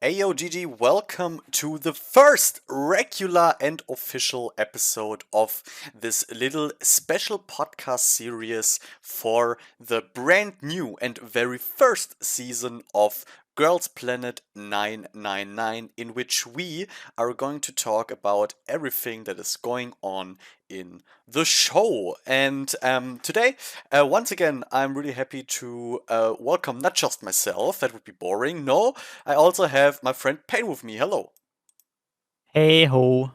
AyoGG, welcome to the first regular and official episode of this little special podcast series for the brand new and very first season of Girls Planet 999, in which we are going to talk about everything that is going on in the show. And today, once again, I'm really happy to welcome not just myself, that would be boring. No, I also have my friend Payne with me. Hello. Hey ho.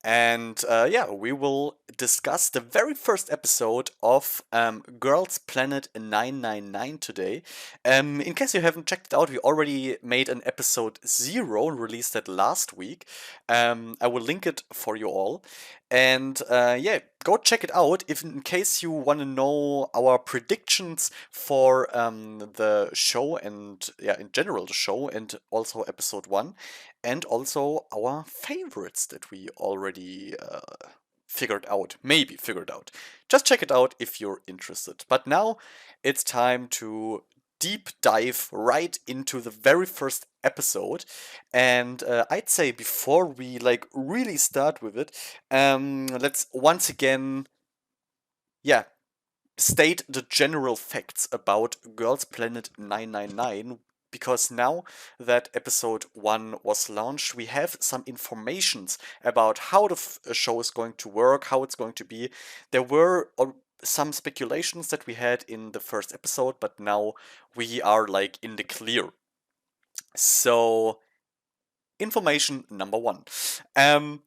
And yeah, we will discuss the very first episode of Girls Planet 999 today. In case you haven't checked it out, we already made an episode 0 and released that last week. I will link it for you all. And yeah, go check it out if in case you want to know our predictions for the show and yeah, in general the show and also episode 1 and also our favorites that we already figured out, maybe figured out. Just check it out if you're interested. But now it's time to deep dive right into the very first episode. And I'd say before we like really start with it, let's once again, yeah, state the general facts about Girls Planet 999 because now that episode 1 was launched, we have some informations about how the show is going to work, how it's going to be. There were some speculations that we had in the first episode, but now we are like in the clear. So, information number 1. Um,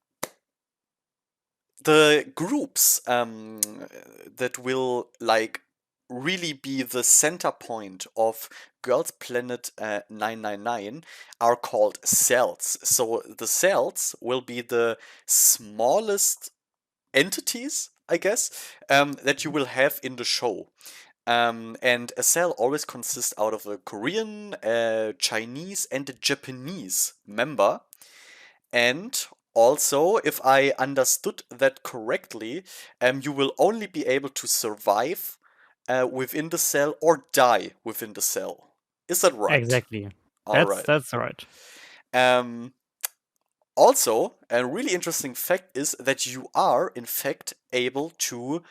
the groups that will like really be the center point of Girls Planet 999 are called cells. So the cells will be the smallest entities, I guess, that you will have in the show. And a cell always consists out of a Korean, Chinese, and a Japanese member. And also, if I understood that correctly, you will only be able to survive within the cell or die within the cell. Is that right? Exactly. All That's right. that's right. Um, Also, a really interesting fact is that you are, in fact, able to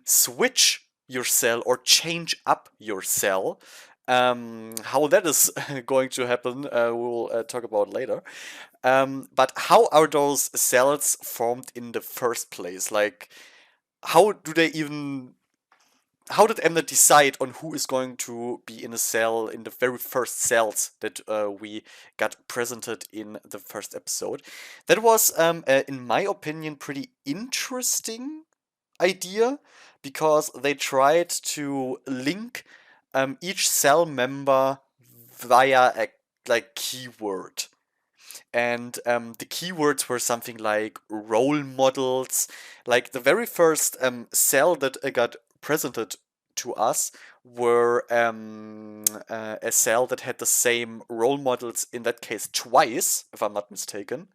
switch your cell or change up your cell. How that is going to happen, we'll talk about later. But how are those cells formed in the first place? Like, how do they even how did Mnet decide on who is going to be in a cell in the very first cells that we got presented in the first episode? That was, in my opinion, pretty interesting idea because they tried to link each cell member via a like keyword. And the keywords were something like role models. Like the very first cell that got presented to us were a cell that had the same role models, in that case twice, if I'm not mistaken.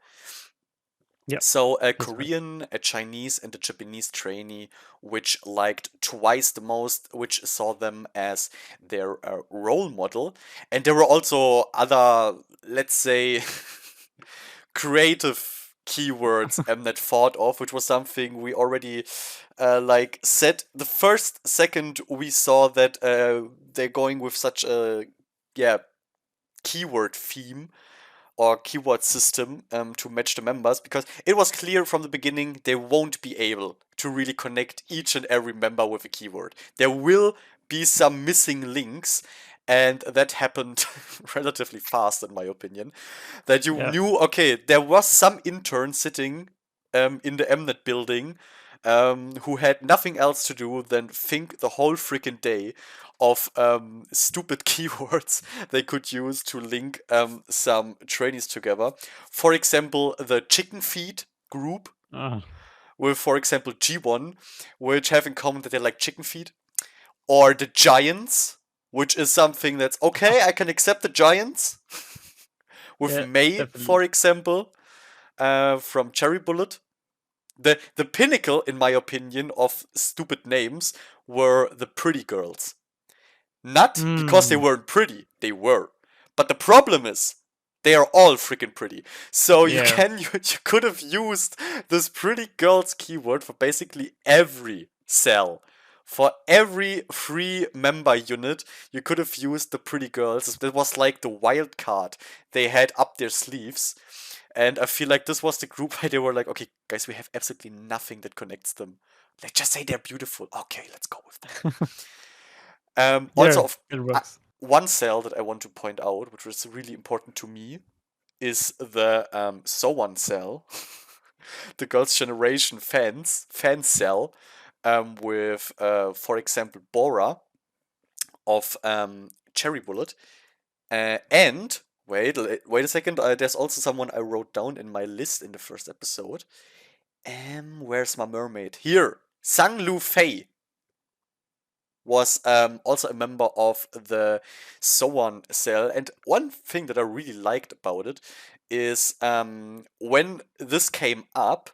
Yeah, So a that's right. Korean, a Chinese, and a Japanese trainee, which liked twice the most, which saw them as their role model. And there were also other, let's say, creative keywords that thought of, which was something we already like said the first second we saw that they're going with such a yeah keyword theme or keyword system to match the members because it was clear from the beginning they won't be able to really connect each and every member with a keyword. There will be some missing links, and that happened relatively fast, in my opinion. That you Yeah. knew, okay, there was some intern sitting in the Mnet building who had nothing else to do than think the whole freaking day of stupid keywords they could use to link some trainees together. For example, the chicken feed group Uh, with, for example, G1, which have in common that they like chicken feed, or the giants, which is something that's okay, I can accept the giants, with yeah, May, definitely. for example, from Cherry Bullet. The pinnacle, in my opinion, of stupid names were the pretty girls. Not because they Mm, weren't pretty, they were. But the problem is, They are all freaking pretty. So you Yeah. can you could have used this pretty girls keyword for basically every cell. For every free member unit, you could have used the pretty girls. That was like the wild card they had up their sleeves. And I feel like this was the group where they were like, okay, guys, we have absolutely nothing that connects them. Like, just say they're beautiful. Okay, let's go with that. Also, Yeah, it uh, works. one cell that I want to point out, which was really important to me, is the so one cell, the Girls' Generation fan cell, with, for example, Bora of Cherry Bullet, and wait a second, there's also someone I wrote down in my list in the first episode. Where's my mermaid? Here, Sang Lu Fei was also a member of the Soan cell. And one thing that I really liked about it is when this came up,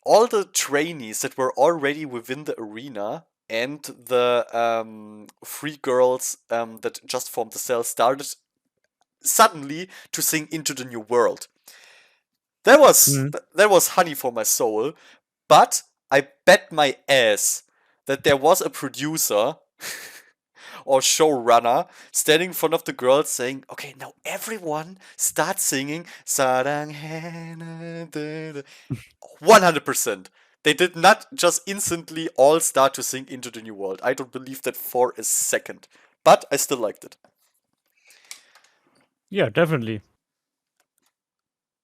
all the trainees that were already within the arena and the three girls that just formed the cell started suddenly to sing Into the New World. Mm. That was honey for my soul, but I bet my ass that there was a producer or showrunner standing in front of the girls saying, okay, now everyone start singing Sarang 100%. They did not just instantly all start to sing Into the New World. I don't believe that for a second. But I still liked it. Yeah, definitely.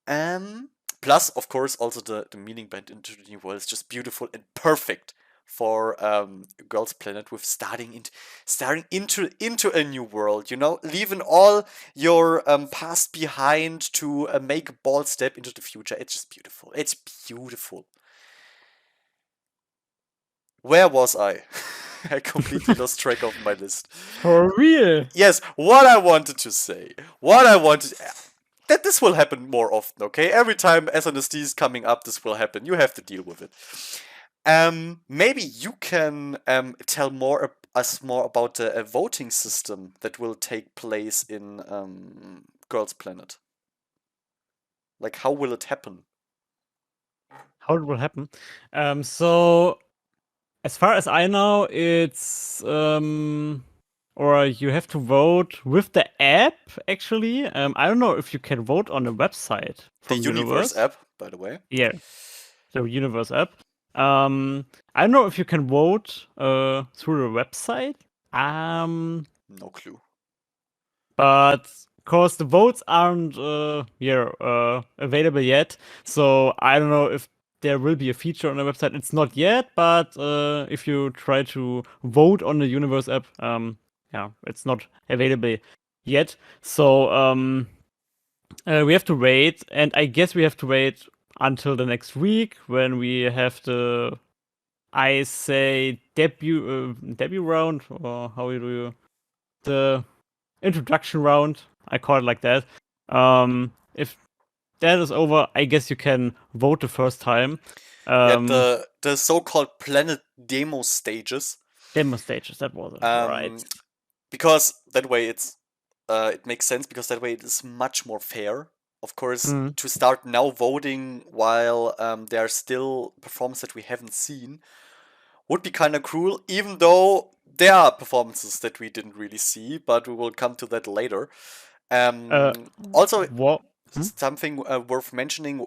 Um, Plus, of course, also the meaning behind Into the New World is just beautiful and perfect for Girls Planet with starting into a new world. You know, leaving all your past behind to make a bold step into the future. It's just beautiful. It's beautiful. Where was I? I completely lost track of my list. For real. Yes, what I wanted to say. What I wanted. That this will happen more often, okay? Every time SNSD is coming up, this will happen. You have to deal with it. Maybe you can tell us more about the voting system that will take place in Girls Planet. Like, how will it happen? How it will happen? So as far as I know, it's or you have to vote with the app. Actually, I don't know if you can vote on a website The from Universe Universe. app, by the way. Yeah, the Universe app. I don't know if you can vote through the website. No clue. But of course the votes aren't available yet. So I don't know if there will be a feature on the website. It's not yet, but if you try to vote on the Universe app, yeah, it's not available yet. So we have to wait, and I guess we have to wait until the next week when we have the, I say, debut round, or how do you, the introduction round. I call it like that. If that is over, I guess you can vote the first time. Yeah, Um, the so-called Planet demo stages. Demo stages, that was it, right? Um, because that way it makes sense because that way it is much more fair. Of course, Mm. to start now voting while there are still performances that we haven't seen would be kind of cruel, even though there are performances that we didn't really see, but we will come to that later. Uh, Also, what? Hmm? something worth mentioning,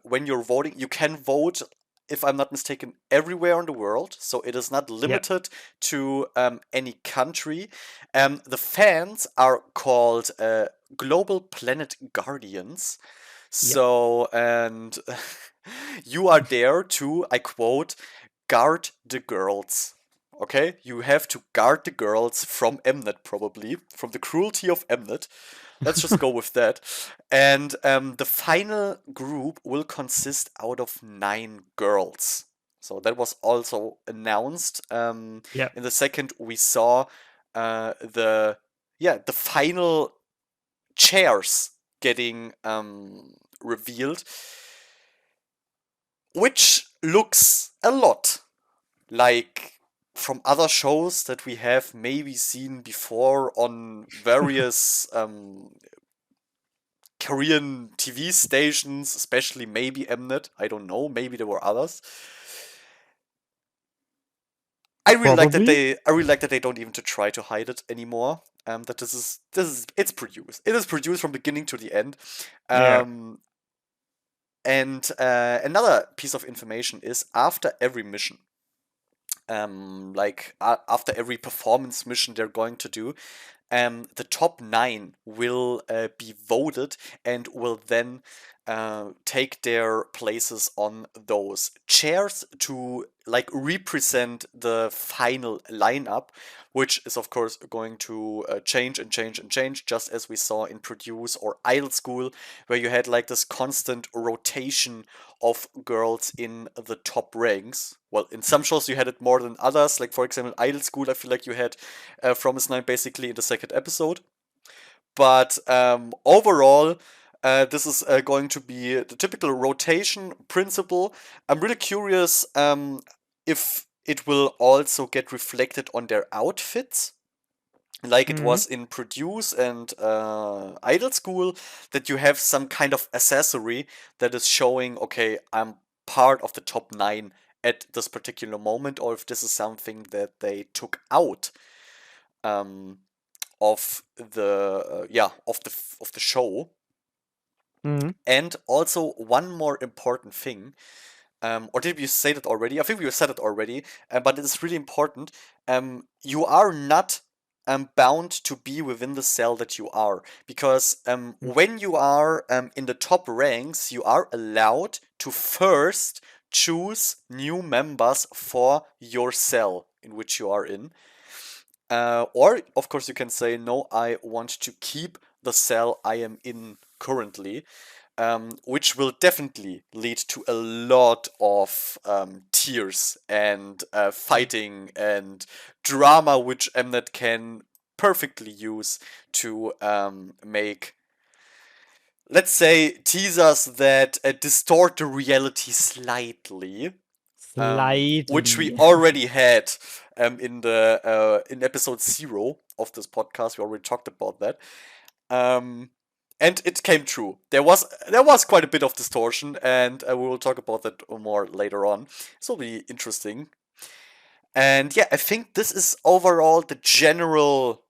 when you're voting, you can vote, if I'm not mistaken, everywhere in the world. So it is not Yeah, limited to any country. The fans are called Global Planet Guardians. yeah. So, and you are there to, I quote, guard the girls. Okay? You have to guard the girls from Mnet, probably, from the cruelty of Mnet. Let's just go with that. And the final group will consist out of 9 girls. So that was also announced. Yeah. In the second, we saw the final chairs getting revealed, which looks a lot like from other shows that we have maybe seen before on various Korean TV stations, especially maybe Mnet. I don't know. Maybe there were others. Probably. I really like that they don't even to try to hide it anymore. That this is it's produced. It is produced from beginning to the end. Yeah. Um, and another piece of information is after every mission, after every performance mission they're going to do, the top nine will be voted and will then take their places on those chairs to like represent the final lineup, which is of course going to change and change and change, just as we saw in Produce or Idol School, where you had like this constant rotation of girls in the top ranks. Well, in some shows you had it more than others. Like for example, Idol School, I feel like you had Promise Nine basically in the second episode. But overall, this is going to be the typical rotation principle. I'm really curious if it will also get reflected on their outfits, like it Mhm. was in Produce and Idol School, that you have some kind of accessory that is showing, okay, I'm part of the top nine at this particular moment, or if this is something that they took out um, of the of the show. Mhm. And also one more important thing, or did we say that already? I think we said it already, but it is really important. You are not bound to be within the cell that you are, because when you are in the top ranks, you are allowed to first choose new members for your cell in which you are in. Or, of course, you can say, no, I want to keep the cell I am in currently, which will definitely lead to a lot of tears and fighting and drama, which Mnet can perfectly use to make, let's say, teasers that distort the reality slightly, which we Slightly. already had in episode 0 of this podcast. We already talked about that. Um, and it came true. There was quite a bit of distortion, and we will talk about that more later on. This will be interesting. And yeah, I think this is overall the general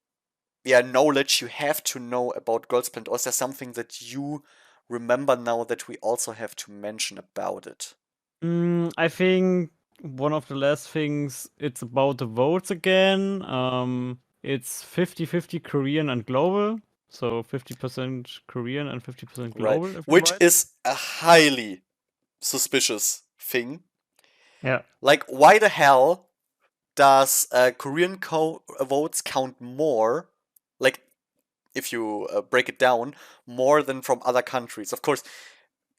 knowledge you have to know about Girls Planet. Or is there something that you remember now that we also have to mention about it? I think one of the last things, it's about the votes again. It's 50-50 Korean and global. So 50% Korean and 50% Right, global, if I'm which right. is a highly suspicious thing. Yeah. Like, why the hell does Korean votes count more? Like, if you break it down, more than from other countries. Of course,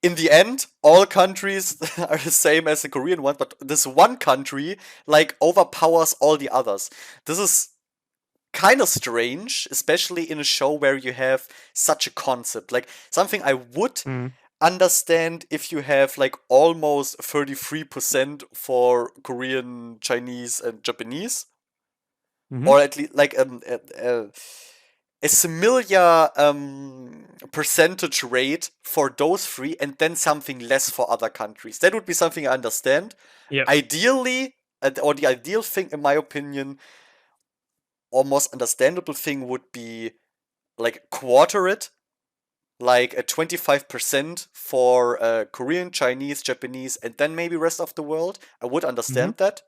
in the end, all countries are the same as the Korean one, but this one country like overpowers all the others. This is kind of strange, especially in a show where you have such a concept. Like something I would Mm. understand if you have like almost 33% for Korean, Chinese, and Japanese, Mm-hmm. or at least like a similar percentage rate for those three, and then something less for other countries. That would be something I understand. Yeah. Ideally, or the ideal thing, in my opinion, or most understandable thing would be like quarter it, like a 25% for Korean, Chinese, Japanese, and then maybe rest of the world. I would Mm-hmm. understand that.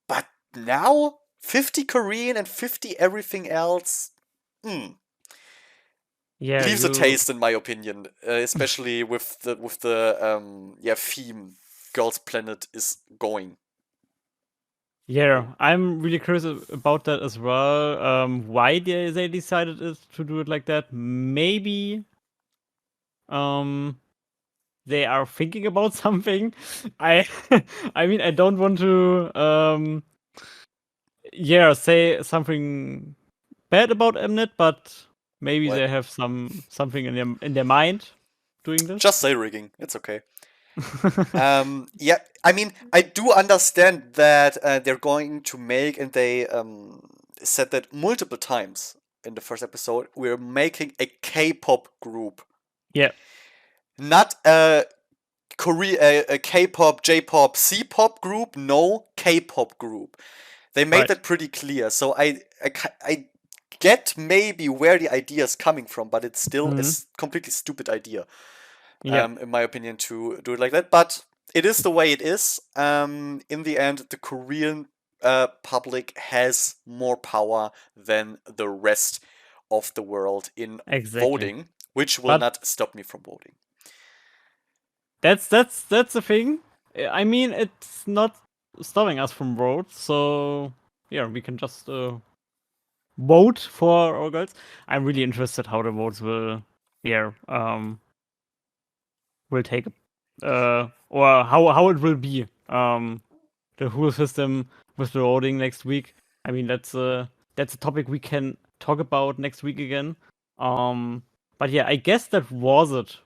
But now 50 Korean and 50 everything else. Hmm. Yeah, Leaves a you. taste, in my opinion, especially with the theme Girls Planet is going. Yeah, I'm really curious about that as well. Why they decided to do it like that? Maybe um they are thinking about something. I I mean I don't want to say something bad about Mnet, but maybe What? they have something in their mind doing this. Just say rigging. It's okay. Yeah, I mean, I do understand that they're going to make, and they said that multiple times in the first episode, we're making a K-pop group, Yeah, not a K-pop, J-pop, C-pop group. No, K-pop group. They made right. that pretty clear. So I get maybe where the idea is coming from, but it's still a Hmm. completely stupid idea, Yeah, in my opinion, to do it like that. But it is the way it is. In the end, the Korean public has more power than the rest of the world in exactly. voting, which will But not stop me from voting. that's the thing. I mean, it's not stopping us from votes, so yeah, we can just vote for our girls. I'm really interested how the votes yeah, will take, or how it will be. The whole system with the voting next week. I mean, that's a topic we can talk about next week again. Um, but yeah, I guess that was it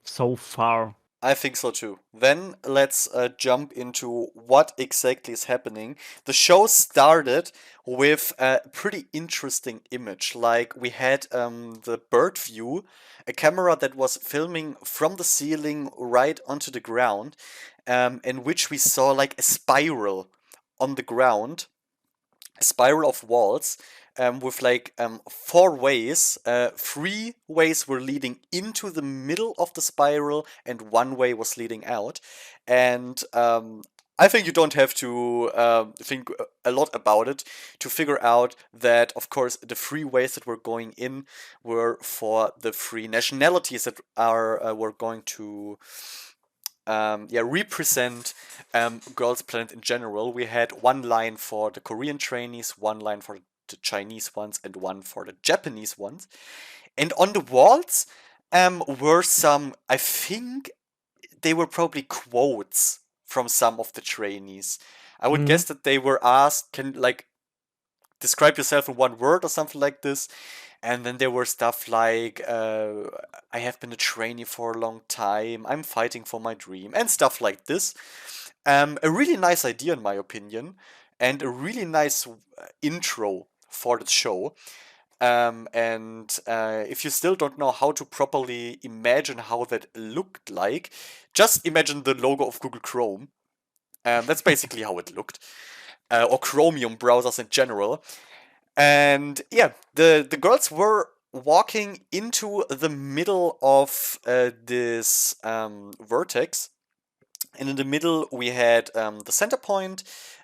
so far. I think so too. Then let's jump into what exactly is happening. The show started with a pretty interesting image. Like we had the bird view, a camera that was filming from the ceiling right onto the ground, in which we saw like a spiral on the ground, spiral of walls, with like four ways. Three ways were leading into the middle of the spiral, and one way was leading out. And I think you don't have to think a lot about it to figure out that, of course, the three ways that were going in were for the three nationalities that are were going to yeah, represent Girls Planet in general. We had one line for the Korean trainees, one line for the Chinese ones, and one for the Japanese ones. And on the walls were some, I think they were probably quotes from some of the trainees. I would Hmm. guess that they were asked, can like describe yourself in one word or something like this. And then there were stuff like, I have been a trainee for a long time, I'm fighting for my dream, and stuff like this. A really nice idea, in my opinion, and a really nice intro for the show. And if you still don't know how to properly imagine how that looked like, just imagine the logo of Google Chrome. That's basically how it looked, or Chromium browsers in general. And yeah, the girls were walking into the middle of this vertex, and in the middle we had the center point,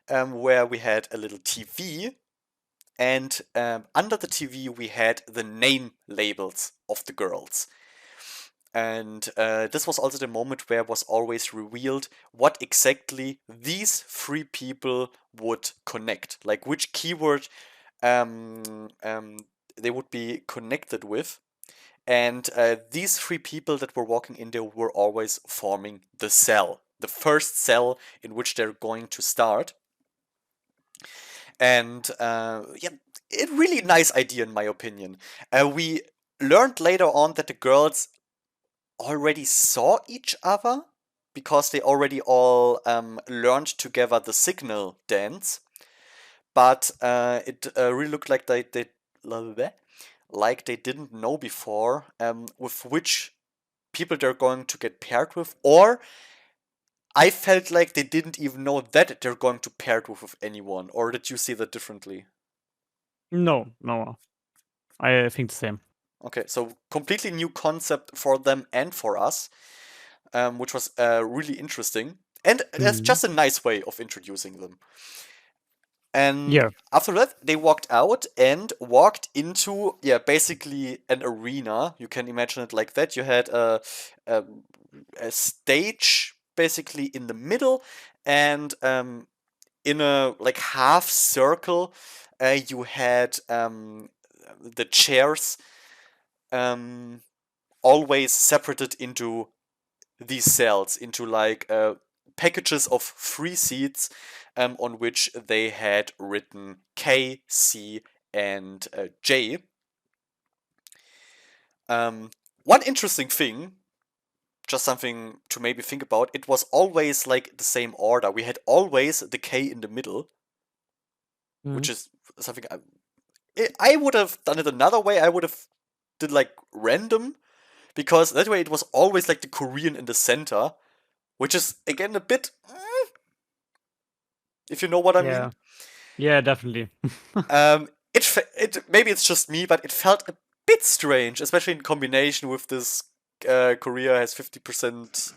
where we had a little TV, and under the TV we had the name labels of the girls. And this was also the moment where it was always revealed what exactly these three people would connect, like which keyword um, um, they would be connected with. And these three people that were walking in there were always forming the cell, the first cell in which they're going to start. And yeah, a really nice idea in my opinion. We learned later on that the girls already saw each other because they already all learned together the signal dance, but it really looked like like they didn't know before with which people they're going to get paired with, or I felt like they didn't even know that they're going to pair it with anyone, or did you see that differently? No, no, I think the same. Okay, so completely new concept for them and for us, which was really interesting. And that's Hmm. just a nice way of introducing them. And Yeah. after that, they walked out and walked into, yeah, basically an arena. You can imagine it like that. You had a, a stage basically in the middle, and in a like half circle, you had the chairs um, always separated into these cells, into like packages of three seats, on which they had written K, C, and J. Um, One interesting thing just something to maybe think about. It was always like the same order. We had always the K in the middle, which Mhm. is something I would have done it another way. I would have did like random, because that way it was always like the Korean in the center, which is again a bit, if you know what I mean. Yeah. Yeah, definitely. It maybe it's just me, but it felt a bit strange, especially in combination with this. Korea has 50%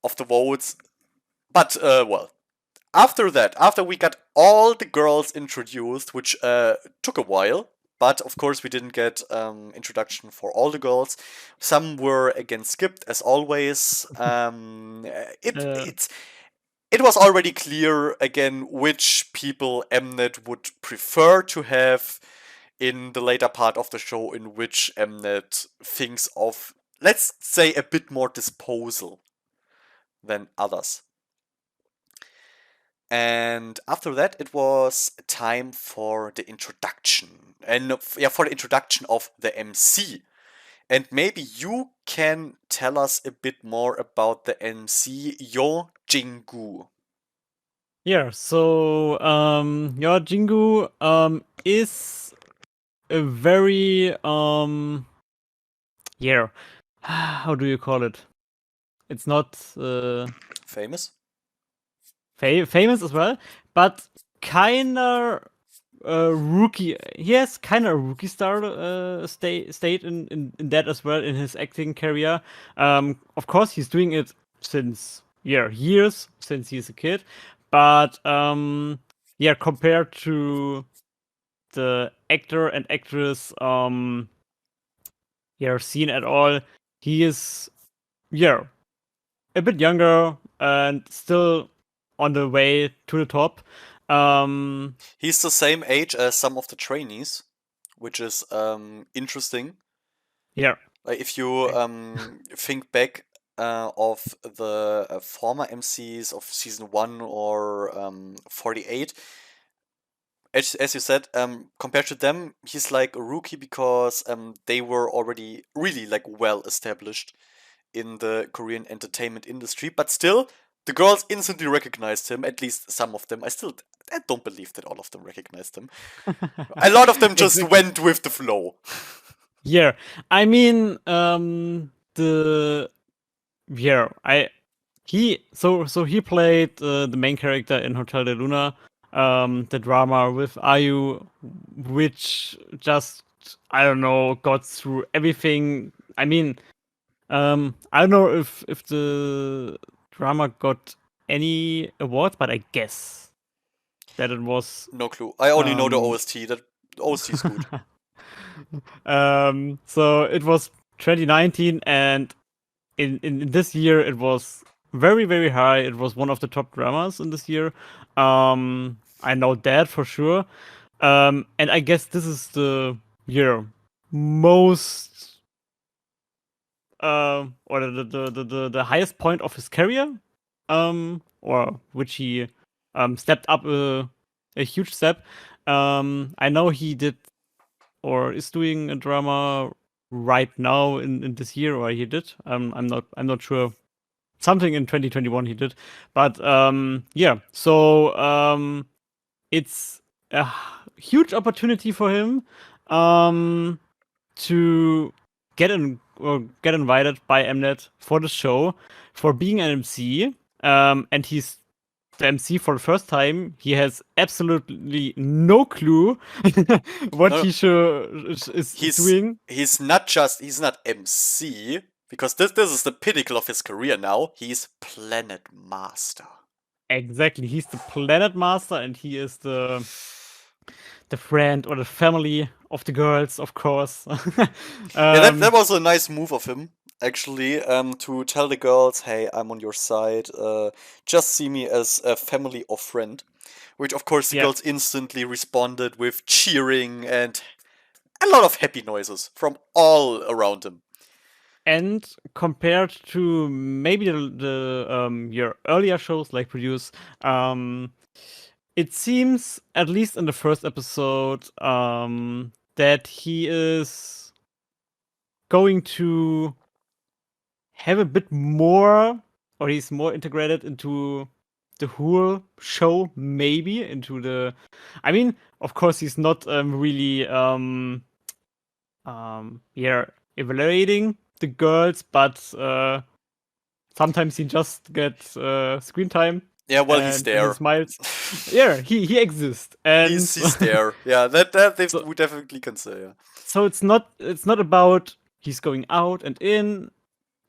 of the votes, but well, after that, after we got all the girls introduced, which took a while, but of course we didn't get introduction for all the girls. Some were again skipped, as always. It Uh, it's it was already clear again which people Mnet would prefer to have in the later part of the show, in which Mnet thinks of, let's say, a bit more disposal than others. And after that, it was time for the introduction. And yeah, for the introduction of the MC. And maybe you can tell us a bit more about the MC Yo Jingu. yeah, so your Jingu is a very yeah, how do you call it? It's not Famous? famous as well, but kinda rookie. He has kind of a rookie star state in that as well in his acting career. Of course, he's doing it since years since he's a kid, but yeah, compared to the actor and actress seen at all, he is yeah a bit younger and still on the way to the top. Um, He's the same age as some of the trainees, which is interesting. yeah, Like if you think back of the former MCs of season 1 or 48, as you said, compared to them, he's like a rookie, because they were already really like well established in the Korean entertainment industry. But still, the girls instantly recognized him. At least some of them. I don't believe that all of them recognized him. A lot of them just exactly. went with the flow. Yeah, I mean, the I he played the main character in Hotel de Luna, the drama with Ayu, which just I don't know got through everything. I mean, I don't know if the drama got any awards, but I guess that it was No clue. I only know the um OST. That the OST is good. so it was 2019, and in this year it was very high. It was one of the top dramas in this year. I know that for sure. And I guess this is the year most or the highest point of his career, or which he stepped up a huge step. I know he did or is doing a drama right now in this year, or he did. I'm not sure. Something in 2021 he did, but yeah. So it's a huge opportunity for him um, to get invited by Mnet for the show for being an MC. And he's the MC for the first time. He has absolutely no clue what No, no. he is He's doing. he's not MC, because this is the pinnacle of his career now. He's Planet Master. Exactly, he's the planet master, and he is the friend or the family of the girls, of course. Yeah, that um, was a nice move of him, actually, to tell the girls, "Hey, I'm on your side. Just see me as a family or friend." Which, of course, the yeah, girls instantly responded with cheering and a lot of happy noises from all around him. and compared to maybe your earlier shows like Produce, it seems at least in the first episode that he is going to have a bit more, or he's more integrated into the whole show, maybe into the. I mean, of course, he's not really yeah, evaluating the girls, but sometimes he just gets screen time Yeah, well, he's and when he there. smiles, yeah, he exists. And He's there. Yeah, that so we definitely can say. Yeah. so it's not about he's going out and in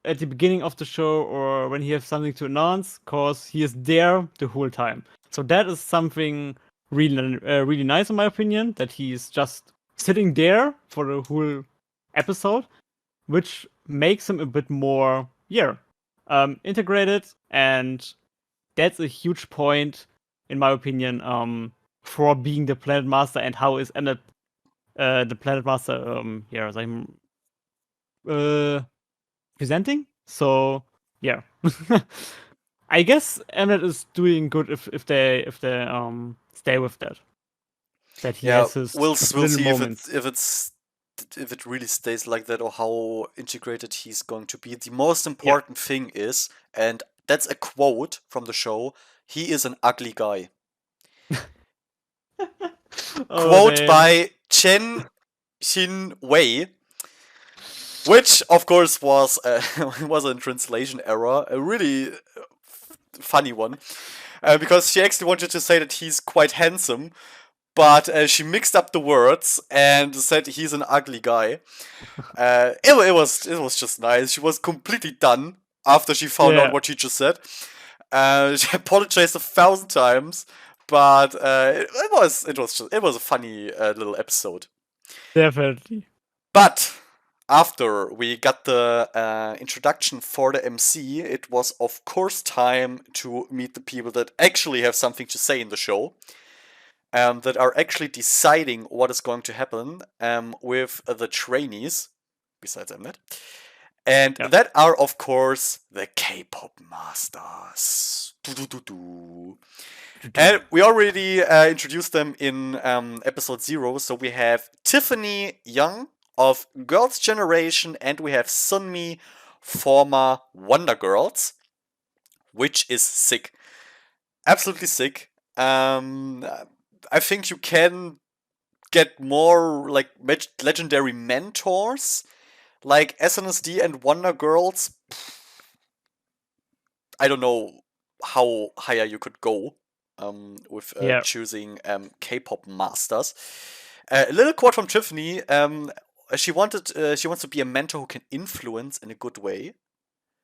at the beginning of the show or when he has something to announce, cause he is there the whole time. So that is something really nice in my opinion, that he's just sitting there for the whole episode, which makes him a bit more, yeah, integrated, and that's a huge point in my opinion, for being the Planet Master. And how is Mnet the Planet Master, yeah, like, uh presenting. So yeah, I guess Mnet is doing good if they stay with that he Yeah, has his we'll little see moments. if it really stays like that or how integrated he's going to be. The most Yeah. important thing is, and that's a quote from the show, he is an ugly guy. Oh Quote damn. by Chen Xin Wei, which of course was was a translation error, a really funny one, because she actually wanted to say that he's quite handsome, but she mixed up the words and said he's an ugly guy. It was just nice. She was completely done after she found out Yeah, what she just said. She apologized 1,000 times, but it was a funny little episode. definitely. But after we got the introduction for the MC, it was of course time to meet the people that actually have something to say in the show, that are actually deciding what is going to happen with the trainees, besides Mnet. And Yeah. that are, of course, the K-pop masters. Do. And we already introduced them in episode 0. So we have Tiffany Young of Girls' Generation, and we have Sunmi, former Wonder Girls, which is sick. Absolutely sick. I think you can get more like legendary mentors like SNSD and Wonder Girls. I don't know how higher you could go with Yeah. choosing K-pop masters. A little quote from Tiffany. She wants to be a mentor who can influence in a good way.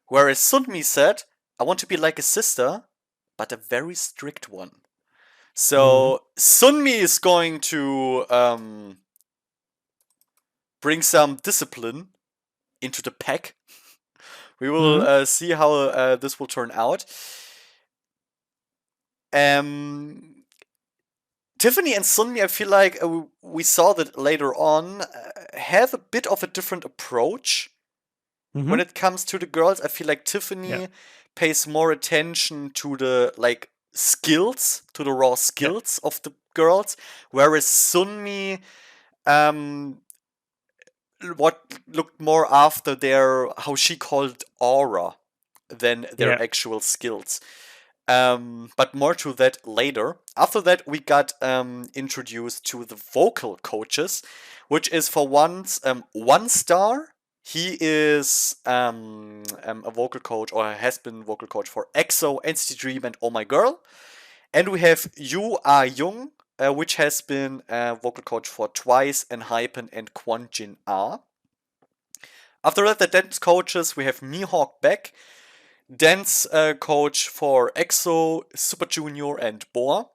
Whereas Sunmi said, "I want to be like a sister, but a very strict one." Hmm. So Sunmi is going to bring some discipline into the pack. We will Hmm. see how this will turn out. Um, Tiffany and Sunmi, I feel like we saw that later on, have a bit of a different approach when Hmm. it comes to the girls. I feel like Yeah. Tiffany pays more attention to the like skills, to the raw Yeah. skills of the girls, whereas Sunmi um what looked more after their how she called aura than their Yeah. actual skills. But more to that later. After that, we got introduced to the vocal coaches, which is for once one star. He is a vocal coach, or has been vocal coach for EXO, NCT Dream, and Oh My Girl. And we have Yu Ah Young, which has been a vocal coach for Twice, Enhypen, and Kwon Ah. After that, the dance coaches, we have Mihawk Beck, dance coach for EXO, Super Junior, and Boa.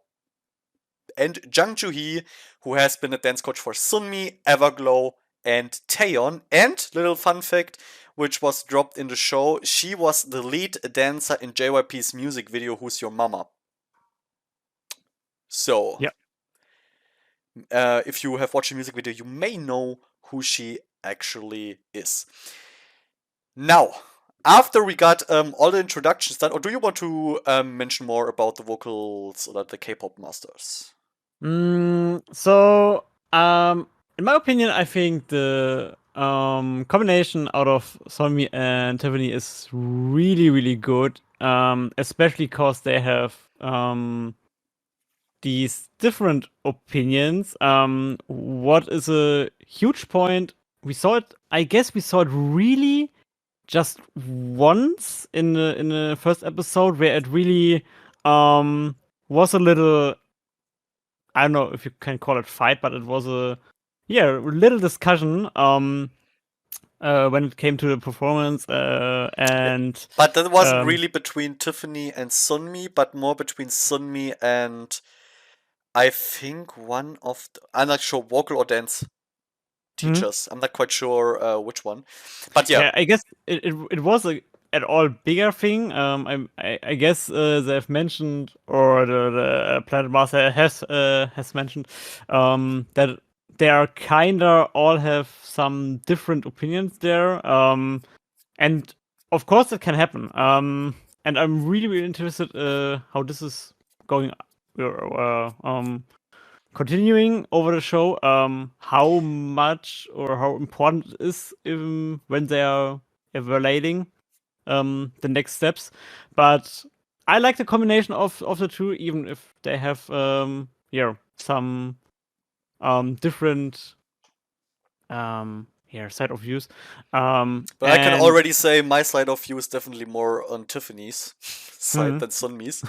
And Jang Joo-hee, who has been a dance coach for Sunmi, Everglow, and Taeyeon. And, little fun fact, which was dropped in the show, she was the lead dancer in JYP's music video, Who's Your Mama? So, Yeah. if you have watched the music video, you may know who she actually is. Now, after we got all the introductions done, or do you want to mention more about the vocals or the K-pop masters? So, in my opinion, I think the combination out of Sonmi and Tiffany is really, really good. Especially because they have these different opinions. What is a huge point? We saw it. I guess we saw it really just once in the first episode where it really was a little. I don't know if you can call it fight, but it was a little discussion when it came to the performance Yeah. and But that wasn't um, really between Tiffany and Sunmi, but more between Sunmi and I think one of I'm not sure, vocal or dance hmm? teachers. I'm not quite sure which one. But yeah, Yeah, I guess it was a at all bigger thing. I guess they've mentioned, or the Planet Master has mentioned that they are kinda all have some different opinions there. And of course it can happen. And I'm really really interested how this is going. Continuing over the show, how much or how important it is when they are evaluating the next steps. But I like the combination of the two, even if they have some different side of views. but I can And already say my side of view is definitely more on Tiffany's side mhm. than Sunmi's.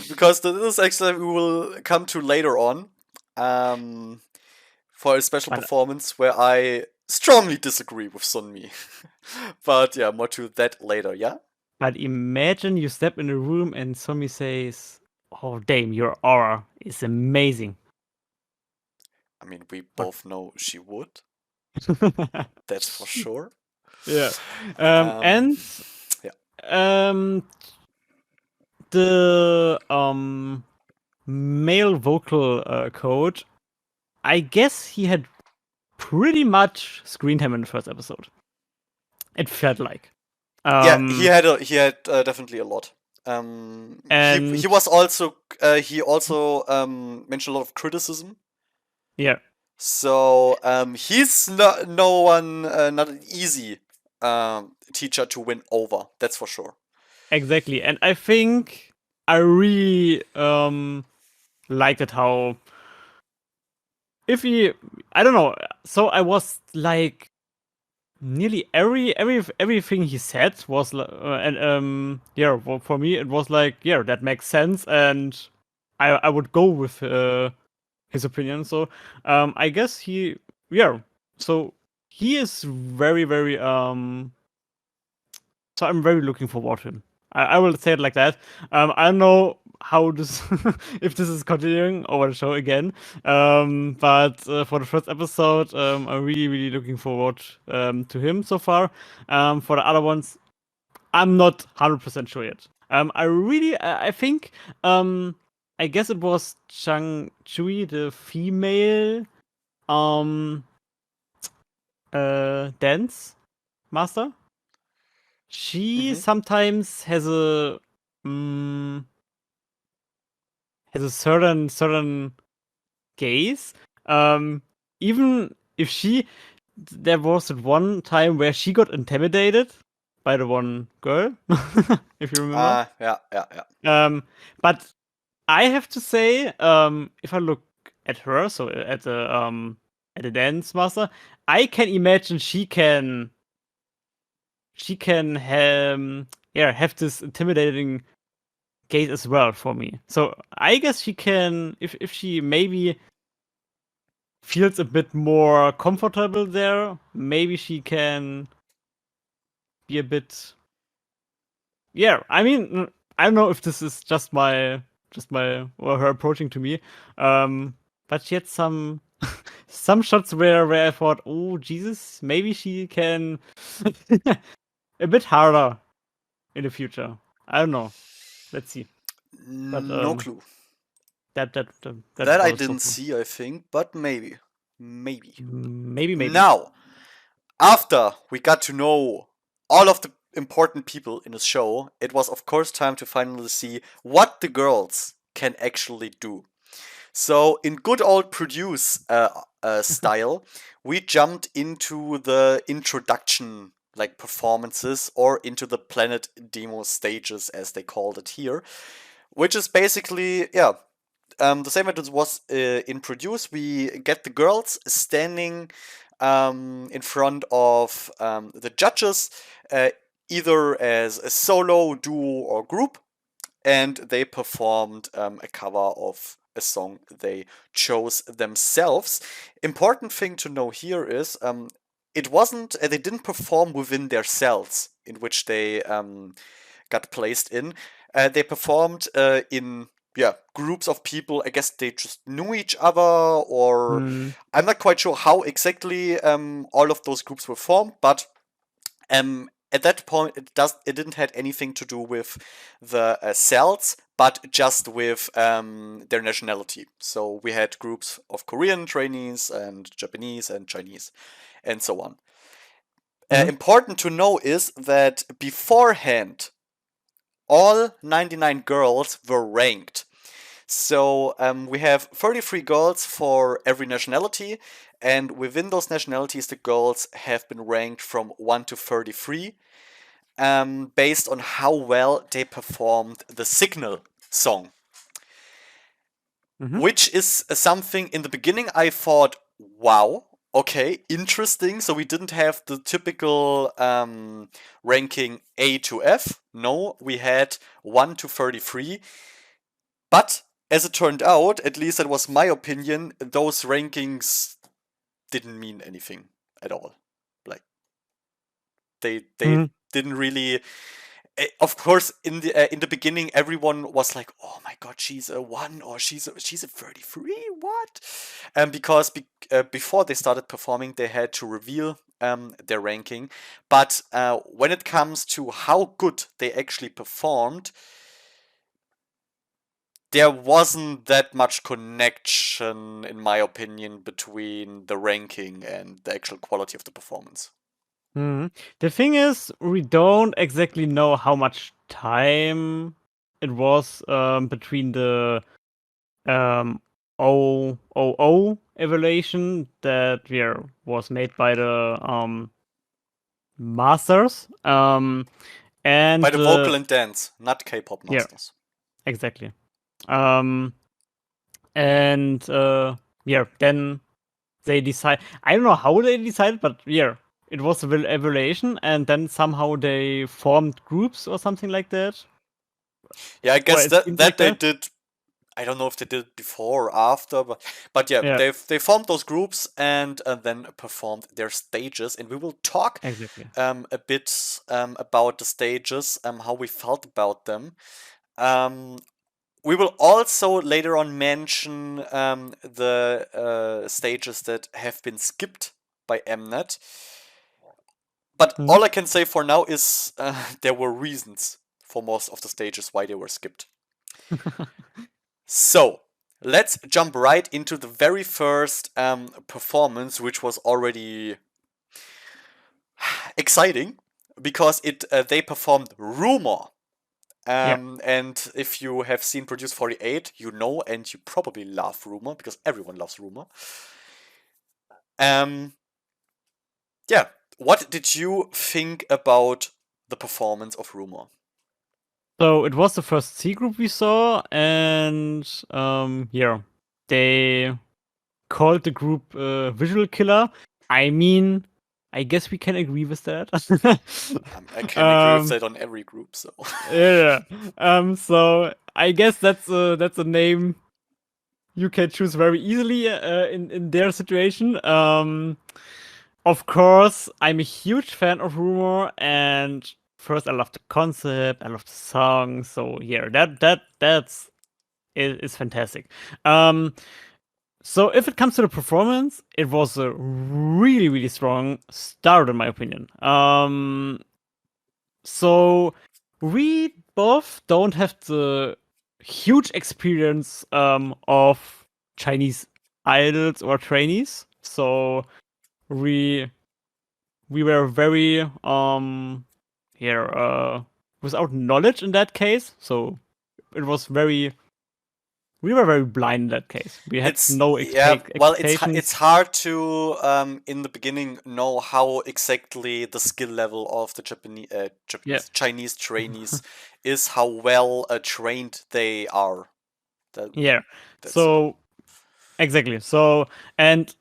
Because this is actually we will come to later on um, for a special but performance where I strongly disagree with Sunmi. But yeah, more to that later, yeah? but imagine you step in a room and somebody says, "Oh, damn, your aura is amazing." I mean, we What? both know she would, that's for sure. Yeah. Um, And yeah. um, the male vocal coach, I guess he had pretty much screen time in the first episode. It felt like. Yeah, Um, he had definitely a lot. He and was also he also mentioned a lot of criticism. yeah, So he's not no one not an easy teacher to win over. That's for sure. exactly. And I think I really liked it how if he, I don't know. So I was like nearly everything he said was and for me it was like that makes sense, and I would go with his opinion. So I guess yeah so he is very very so I'm very looking forward to him. I will say it like that. I don't know how this, if this is continuing over the show again. But for the first episode, I'm really, really looking forward to him so far. For the other ones, I'm not 100% sure yet. I think, I guess it was Chang Chui, the female um, dance master. She Hmm. sometimes mm, has a certain gaze. Um, Even if there was at one time where she got intimidated by the one girl, if you remember. Yeah, yeah, yeah. Um, but I have to say, if I look at her, so at the dance master, I can imagine she can have this intimidating gate as well for me. So I guess she can, if she maybe feels a bit more comfortable there, maybe she can be a bit. Yeah, I mean, I don't know if this is just my or her approaching to me, but she had some shots where I thought, oh Jesus, maybe she can a bit harder in the future. I don't know. Let's see. But No clue. that That I was so didn't far. see, I think, but maybe. Maybe. Maybe. Now, after we got to know all of the important people in the show, it was of course time to finally see what the girls can actually do. So, in good old produce style, we jumped into the introduction like performances or into the planet demo stages as they called it here, which is basically the same as it was in produce. We get the girls standing in front of the judges, uh, either as a solo, duo, or group, and they performed a cover of a song they chose themselves. Important thing to know here is it wasn't they didn't perform within their cells in which they got placed in. They performed in groups of people. I guess they just knew each other, or Mm. I'm not quite sure how exactly all of those groups were formed, but at that point, it didn't had anything to do with the cells, but just with their nationality. So we had groups of Korean trainees and Japanese and Chinese, and so on. Mhm. Important to know is that beforehand, all 99 girls were ranked. So we have 33 girls for every nationality, and within those nationalities, the girls have been ranked from 1 to 33, based on how well they performed the Signal song, Mhm. which is something in the beginning I thought, wow, okay, interesting. So we didn't have the typical ranking A to F. No, we had 1 to 33. But as it turned out, at least that was my opinion, those rankings didn't mean anything at all. Like they Mhm. didn't really. Of course, in the beginning, everyone was like, "Oh my God, she's a 1 or she's a 33. What?" Because before they started performing, they had to reveal their ranking. But when it comes to how good they actually performed, there wasn't that much connection, in my opinion, between the ranking and the actual quality of the performance. Mhm. The thing is, we don't exactly know how much time it was between the um, OOO evaluation that was made by the masters and By the vocal and dance, not K-pop yeah, masters. exactly. Um, and then they decide. I don't know how they decided, but it was a evaluation, and then somehow they formed groups or something like that. Yeah, I Or guess it that seemed like that they that. did. I don't know if they did it before or after, but yeah, Yeah, they formed those groups and then performed their stages, and we will talk exactly. a bit about the stages, how we felt about them. Um, we will also later on mention the stages that have been skipped by Mnet. But Mhm. all I can say for now is there were reasons for most of the stages why they were skipped. So, let's jump right into the very first performance, which was already exciting because it they performed Rumor. Yeah. And if you have seen Produce 48, you know, and you probably love Rumor because everyone loves Rumor. Um, yeah, what did you think about the performance of Rumor? So it was the first C group we saw, and they called the group Visual Killer. I mean, I guess we can agree with that. I can agree with um, that on every group, so. yeah. So I guess that's a name you can choose very easily in their situation. Of course, I'm a huge fan of Rumor, and first I love the concept, I love the song. So yeah, that's is fantastic. Um, so if it comes to the performance, it was a really really strong start in my opinion. So we both don't have the huge experience of Chinese idols or trainees. So we we were very here without knowledge in that case. So it was very we were very blind in that case. We had It's no yeah, well, it's expectations. hard to in the beginning know how exactly the skill level of the Yeah, Chinese trainees is, how well trained they are. That yeah. that's So exactly. So and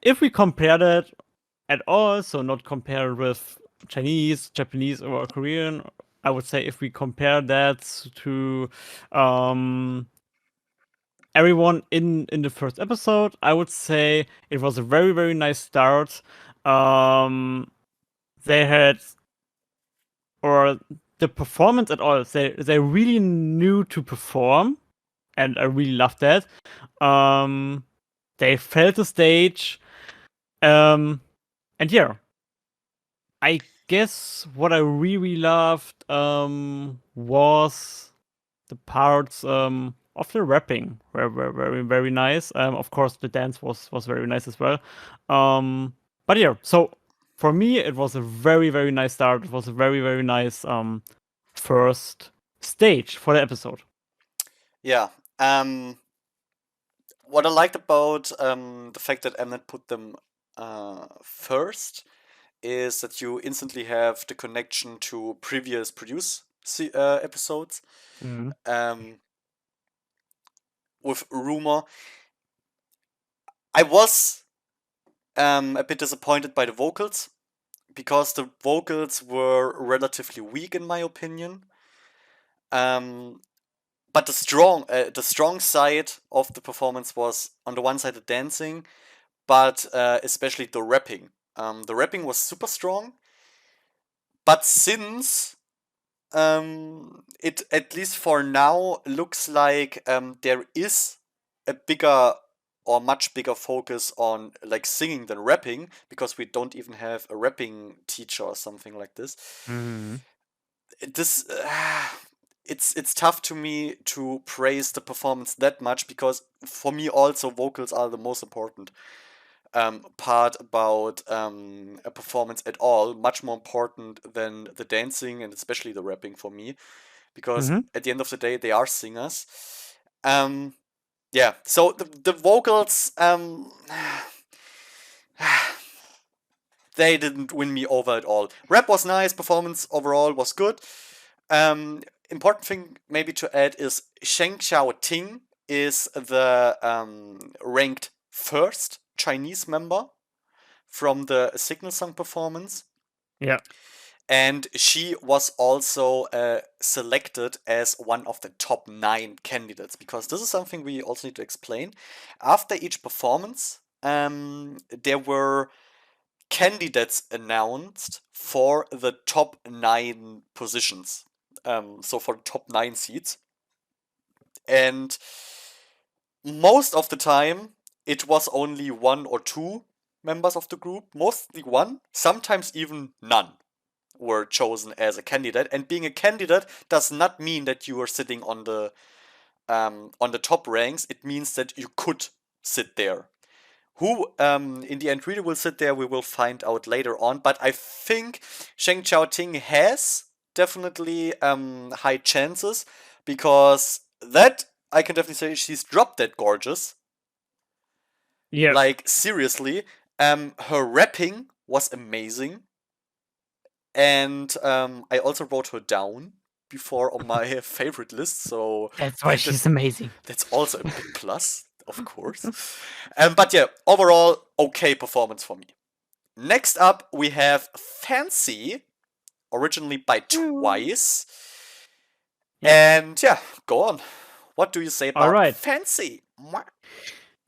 if we compare that at all, so not compare with Chinese, Japanese, or Korean, I would say if we compare that to everyone in the first episode, I would say it was a very very nice start. They had or the performance at all. They really knew to perform, and I really loved that. Um, they felt the stage. Um, and yeah, I guess what I really loved was the parts of the rapping were very very nice. Of course, the dance was very nice as well. But yeah, so for me, it was a very very nice start. It was a very very nice first stage for the episode. yeah. What I liked about the fact that Mnet put them first is that you instantly have the connection to previous episodes. Mhm. Um, with Rumor, I was a bit disappointed by the vocals because the vocals were relatively weak in my opinion. Um, but the strong side of the performance was on the one side the dancing, but especially the rapping. The rapping was super strong, but since it, at least for now, looks like there is a bigger or much bigger focus on like singing than rapping, because we don't even have a rapping teacher or something like this. Mhm. This it's tough to me to praise the performance that much, because for me also vocals are the most important part about a performance at all, much more important than the dancing and especially the rapping for me, because Mhm. at the end of the day they are singers. Um, yeah, so the vocals they didn't win me over at all. Rap was nice, performance overall was good. Important thing maybe to add is Sheng Xiao Ting is the ranked first Chinese member from the Signal Song performance. Yeah. And she was also selected as one of the top 9 candidates, because this is something we also need to explain. After each performance, there were candidates announced for the top 9 positions. So for the top 9 seats. And most of the time, it was only one or two members of the group, mostly one, sometimes even none were chosen as a candidate. And being a candidate does not mean that you are sitting on the top ranks. It means that you could sit there. Who in the end really will sit there, we will find out later on. But I think Sheng Xiaoting has definitely high chances, because that I can definitely say she's dropped that gorgeous. Yeah. Like seriously, her rapping was amazing. And I also wrote her down before on my favorite list, so That's why that she's amazing. that's also a big plus, of course. But yeah, overall, okay performance for me. Next up, we have Fancy, originally by Twice. Yeah. And yeah, go on. What do you say All about right. Fancy?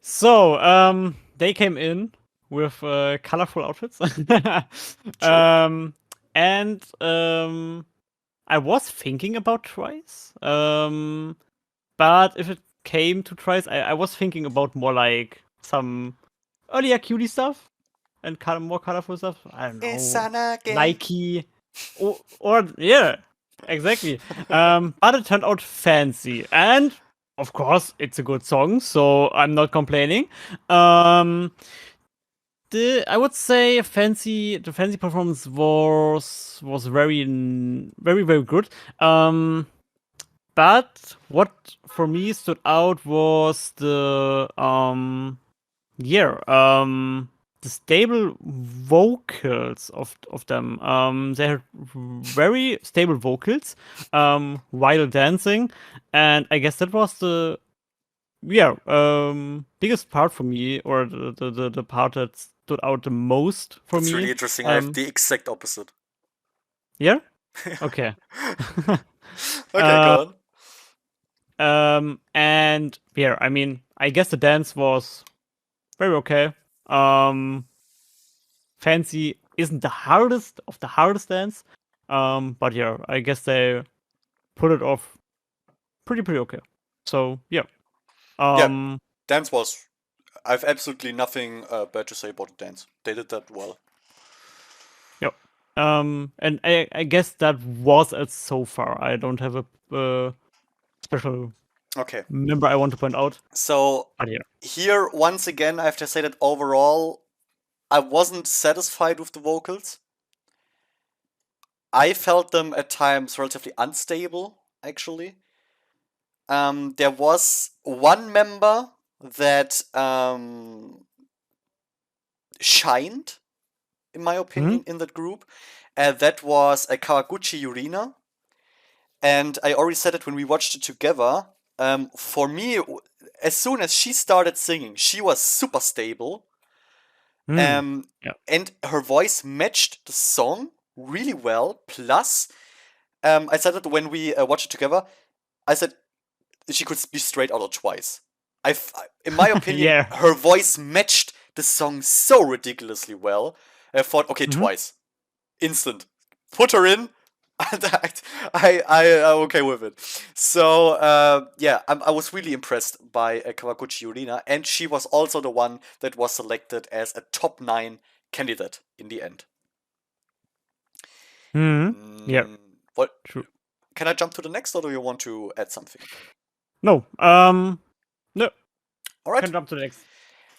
So, they came in with colorful outfits. True. um, and I was thinking about Twice. But if it came to Twice, I was thinking about more like some earlier cutie stuff and more colorful stuff. I don't know, Isanage. Nike, or yeah, exactly. But it turned out fancy, and of course, it's a good song, so I'm not complaining. Um, I would say the fancy performance was very very very good. Um, But what for me stood out was the stable vocals of them. They had very stable vocals while dancing, and I guess that was the biggest part for me, or the part that stood out the most for That's really me. interesting. I have Um, the exact opposite. yeah, okay. Okay, uh, go on. and yeah, I mean, I guess the dance was very okay. Um, Fancy isn't the hardest of the hardest dance. But yeah, I guess they put it off pretty okay. So yeah. Yeah, Um dance was. I've absolutely nothing bad to say about the dance. They did that well. yeah. And I guess that was it so far. I don't have a special Okay, member I want to point out. so But yeah. here once again I have to say that overall I wasn't satisfied with the vocals. I felt them at times relatively unstable, actually. There was one member that shined, in my Hmm. opinion, in that group. That was Kawaguchi Yurina. And I already said it when we watched it together. For me, as soon as she started singing, she was super stable. Hmm. Um, Yeah. and her voice matched the song really well. Plus, I said it when we watched it together. I said she could be straight out or twice. In my opinion, Yeah. her voice matched the song so ridiculously well. I thought, okay, Hmm. twice, instant, put her in. And I'm okay with it. So yeah, I was really impressed by Kawaguchi Yurina, and she was also the one that was selected as a top 9 candidate in the end. Hmm. Yeah. Mm, what? True. Can I jump to the next, or do you want to add something? No. No. All right. Can jump to the next.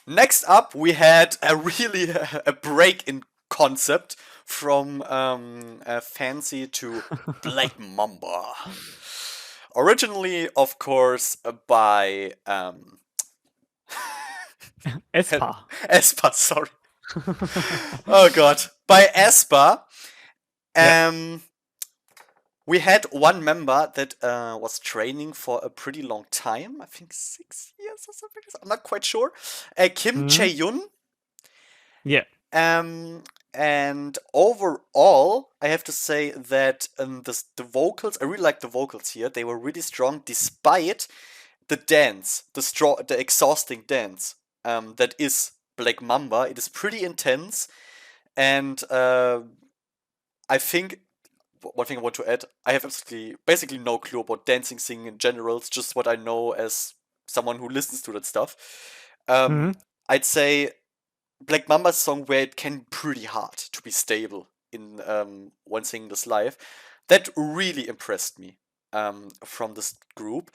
Next up, we had a really a break in concept from fancy to Black Mamba. Originally, of course, by Espa. Espa. Sorry. Oh God, by Espa. Yeah. Um, we had one member that was training for a pretty long time. I think 6 years or something. I'm not quite sure. Kim Hmm. Chae-yun. Yeah. Um, and overall, I have to say that the vocals, I really like the vocals here. They were really strong despite the dance, the exhausting dance that is Black Mamba. It is pretty intense, and I think one thing I want to add, I have absolutely basically no clue about dancing, singing in general. It's just what I know as someone who listens to that stuff. Hmm. I'd say Black Mamba's song where it can be pretty hard to be stable in when singing this live. That really impressed me from this group.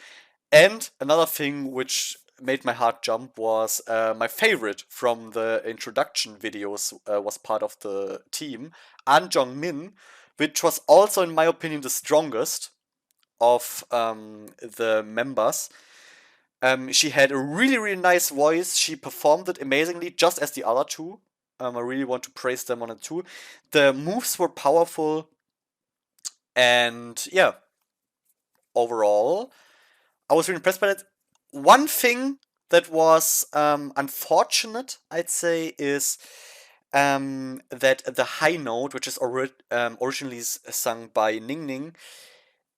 And another thing which made my heart jump was my favorite from the introduction videos was part of the team, An Jong Min, which was also, in my opinion, the strongest of the members. She had a really nice voice. She performed it amazingly, just as the other two. I really want to praise them on it too. The moves were powerful, and yeah, overall, I was really impressed by it. One thing that was unfortunate, I'd say, is that the high note, which is originally sung by Ning Ning,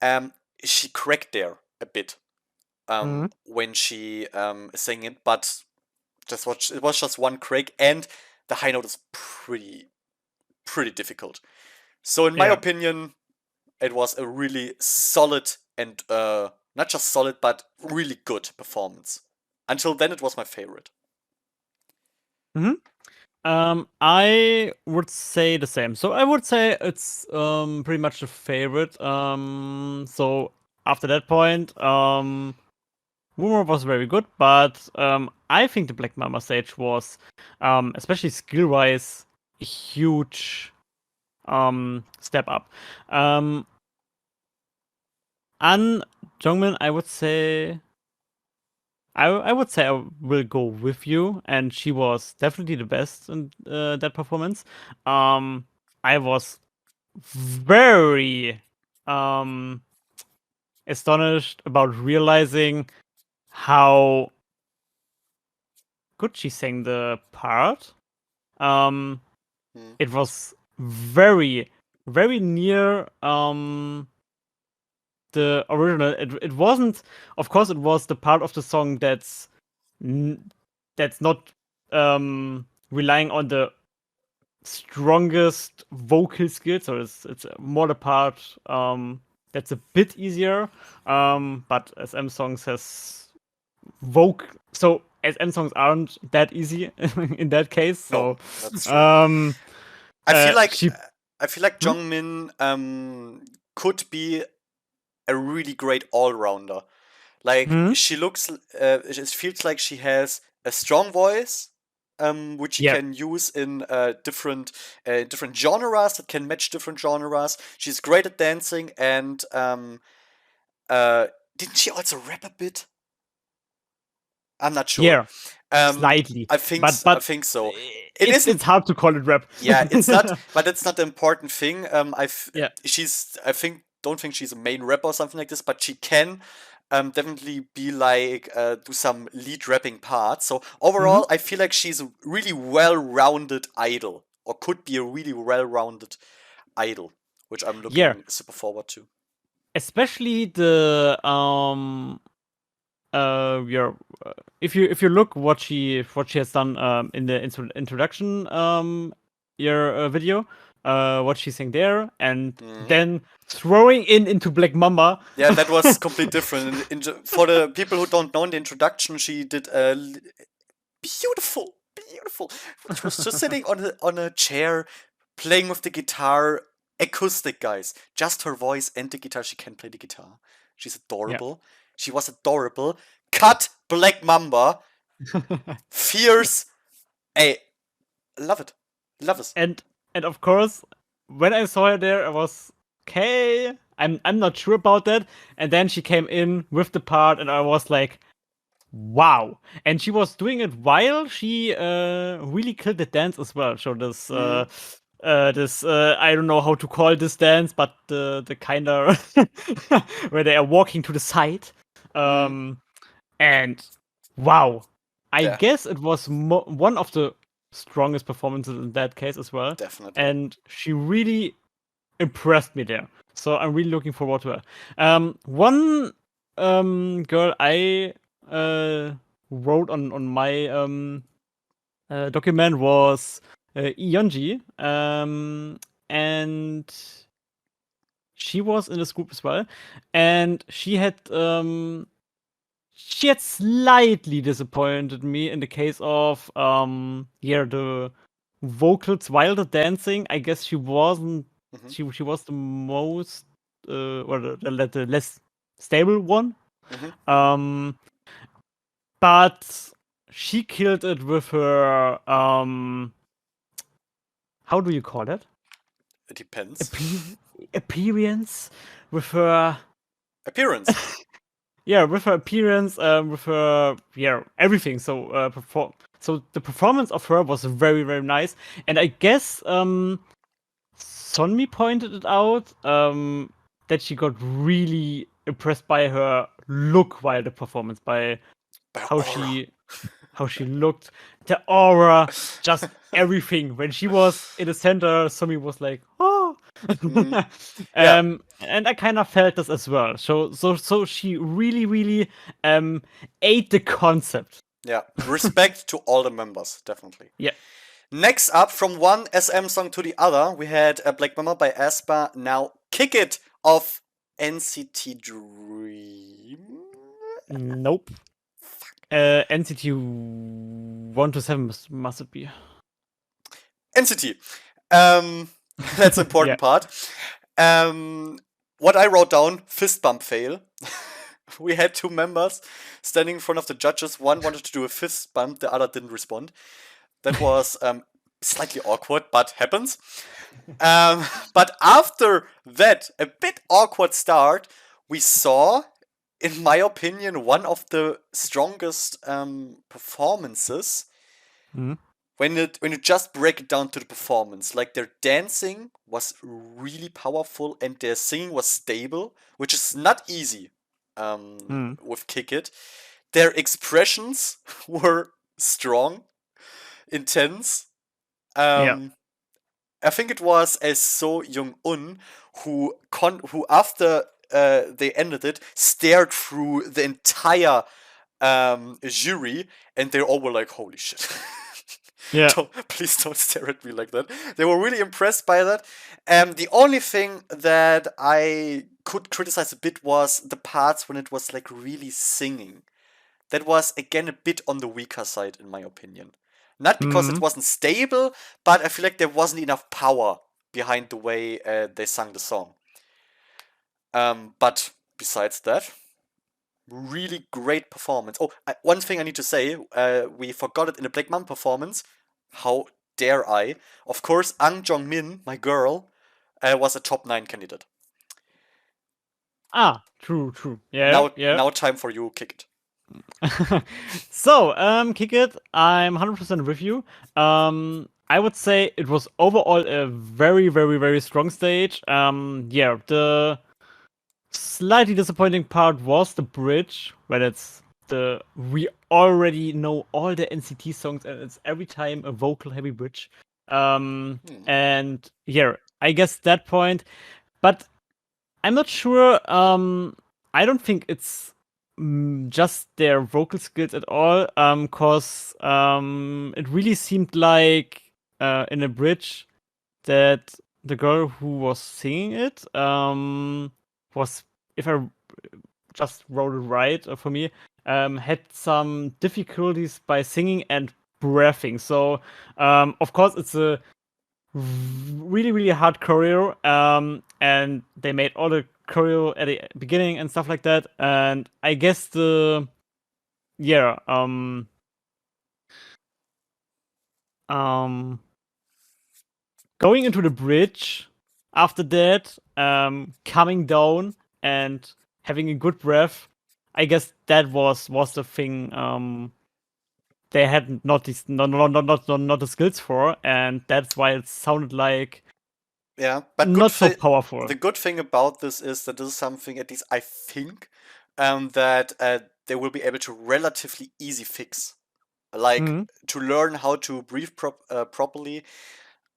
um, she cracked there a bit Hmm. when she sang it, but it was just one crack, and the high note is pretty difficult. So in my Yeah. opinion, it was a really solid and not just solid but really good performance. Until then, it was my favorite. Hmm. I would say the same. So I would say it's pretty much a favorite. So after that point, Rumor was very good, but I think the Black Mamba stage was, especially skill wise, a huge step up. Um, An Jongmin, I would say. I would say I will go with you, and she was definitely the best in that performance. I was very um astonished about realizing how good she sang the part. Um, Mm. it was very, very near the original. It wasn't, of course, it was the part of the song that's not relying on the strongest vocal skills, so it's more the part that's a bit easier. But SM songs has so SM songs aren't that easy in that case. No, So that's true. um I feel like she hmm? Jongmin could be a really great all rounder. Like Hmm? she looks, it feels like she has a strong voice, which she Yeah, can use in different genres that can match different genres. She's great at dancing, and uh, didn't she also rap a bit? I'm not sure. yeah, slightly, but I think so. It isn't. it's hard to call it rap. Yeah, it's not. But it's not the important thing. Yeah. She's. I think. Don't think she's a main rapper or something like this, but she can definitely be like do some lead rapping parts. So Hmm. overall, I feel like she's a really well-rounded idol, or could be a really well-rounded idol, which I'm Yeah, looking super forward to. especially the yeah, if you look what she has done in the introduction your video, what she sang there, and Mhm. then throwing into Black Mamba. Yeah, that was completely different. For the people who don't know, in the introduction, she did a beautiful, beautiful. She was just sitting on a chair, playing with the guitar, acoustic, guys. Just her voice and the guitar. She can play the guitar. She's Yeah. adorable. She was adorable. Cut Black Mamba, fierce. Hey, love it, love it. and and of course, when I saw her there, I was okay. I'm not sure about that. And then she came in with the part, and I was like, wow. And she was doing it while she really killed the dance as well. So Mm, this I don't know how to call this dance, but the kind of where they are walking to the side. mm, Um, and wow, I yeah, guess it was one of the strongest performances in that case as well. definitely. And she really impressed me there. So I'm really looking forward to her. One girl I wrote on my document was AyoGG, and she was in this group as well, and she had slightly disappointed me in the case of yeah, the vocals while the dancing. I guess she wasn't Hmm. she was the most or the less stable one. Hmm. Um but she killed it with her how do you call it? It depends. Appe- Appearance, with her Appearance. yeah, with her appearance, with her yeah, everything. So so the performance of her was very very nice, and I guess Sonmi pointed it out that she got really impressed by her look while the performance, by By how aura. she looked, the aura, just everything. When she was in the center, Sumi was like, oh. Mm, yeah, And I kind of felt this as well. So she really, really ate the concept. yeah. Respect to all the members, definitely. Yeah. Next up, from one SM song to the other, we had Black Mama by aespa. Now, Kick It of NCT Dream. Nope. NCT 1 to 7 must it be? NCT. Um, that's the Yeah. important part. Um, what I wrote down, fist bump fail. We had two members standing in front of the judges. One wanted to do a fist bump, the other didn't respond. That was slightly awkward, but happens. But after that, a bit awkward start, we saw, in my opinion, one of the strongest performances Mm-hmm. when you just break it down to the performance. Like their dancing was really powerful and their singing was stable, which is not easy with Kick It. Their expressions were strong, intense. Yeah. Um, I think it was as So Jung Un who after they ended it stared through the entire jury, and they all were like, "Holy shit!" Yeah. Please don't stare at me like that. They were really impressed by that. The only thing that I could criticize a bit was the parts when it was like really singing. That was again a bit on the weaker side, in my opinion. Not because it Mm-hmm. wasn't stable, but I feel like there wasn't enough power behind the way they sang the song. But besides that, really great performance. Oh, one thing I need to say, we forgot it in the Black Mom performance. How dare I? Of course, Ang Jong Min, my girl, was a top 9 candidate. Ah, true, true. Yeah, Now, yeah. now time for you, kick it. So, Kick It, I'm 100% with you. I would say it was overall a very, very, very strong stage. Yeah, the slightly disappointing part was the bridge, when it's the we already know all the NCT songs and it's every time a vocal heavy bridge. Hmm. And yeah, I guess that point, but I'm not sure. I don't think it's just their vocal skills at all. Cause it really seemed like in a bridge that the girl who was singing it was, if I just wrote it right for me, had some difficulties by singing and breathing. So of course it's a really really hard choreo, and they made all the choreo at the beginning and stuff like that. And I guess the yeah um going into the bridge after that, coming down and having a good breath, I guess that was the thing they had not this not the skills for, and that's why it sounded like Yeah, but not so the powerful. good thing about this is that this is something, at least I think, that they will be able to relatively easy fix. Like Hmm. to learn how to breathe properly.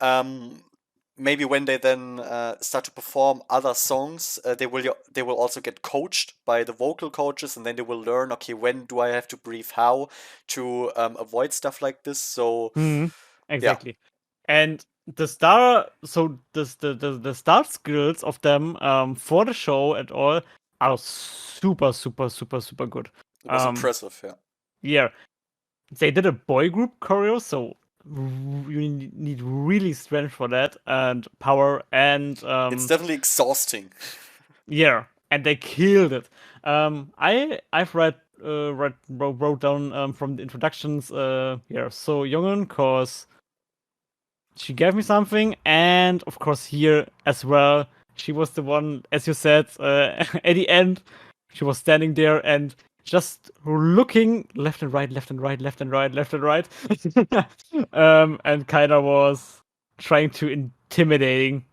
Um, Maybe when they then start to perform other songs, they will also get coached by the vocal coaches, and then they will learn, okay, when do I have to breathe how to avoid stuff like this. So Hmm. yeah, Exactly. And the star, so the star skills of them for the show at all are super super super super good. it was Um, impressive. Yeah, yeah, they did a boy group choreo, so you need really strength for that and power, and it's definitely exhausting. yeah, and they killed it. I've wrote down from the introductions, yeah, so Jungen, cause she gave me something, and of course here as well, she was the one, as you said, at the end, she was standing there and just looking left and right, left and right, left and right, left and right, and kind of was trying to intimidating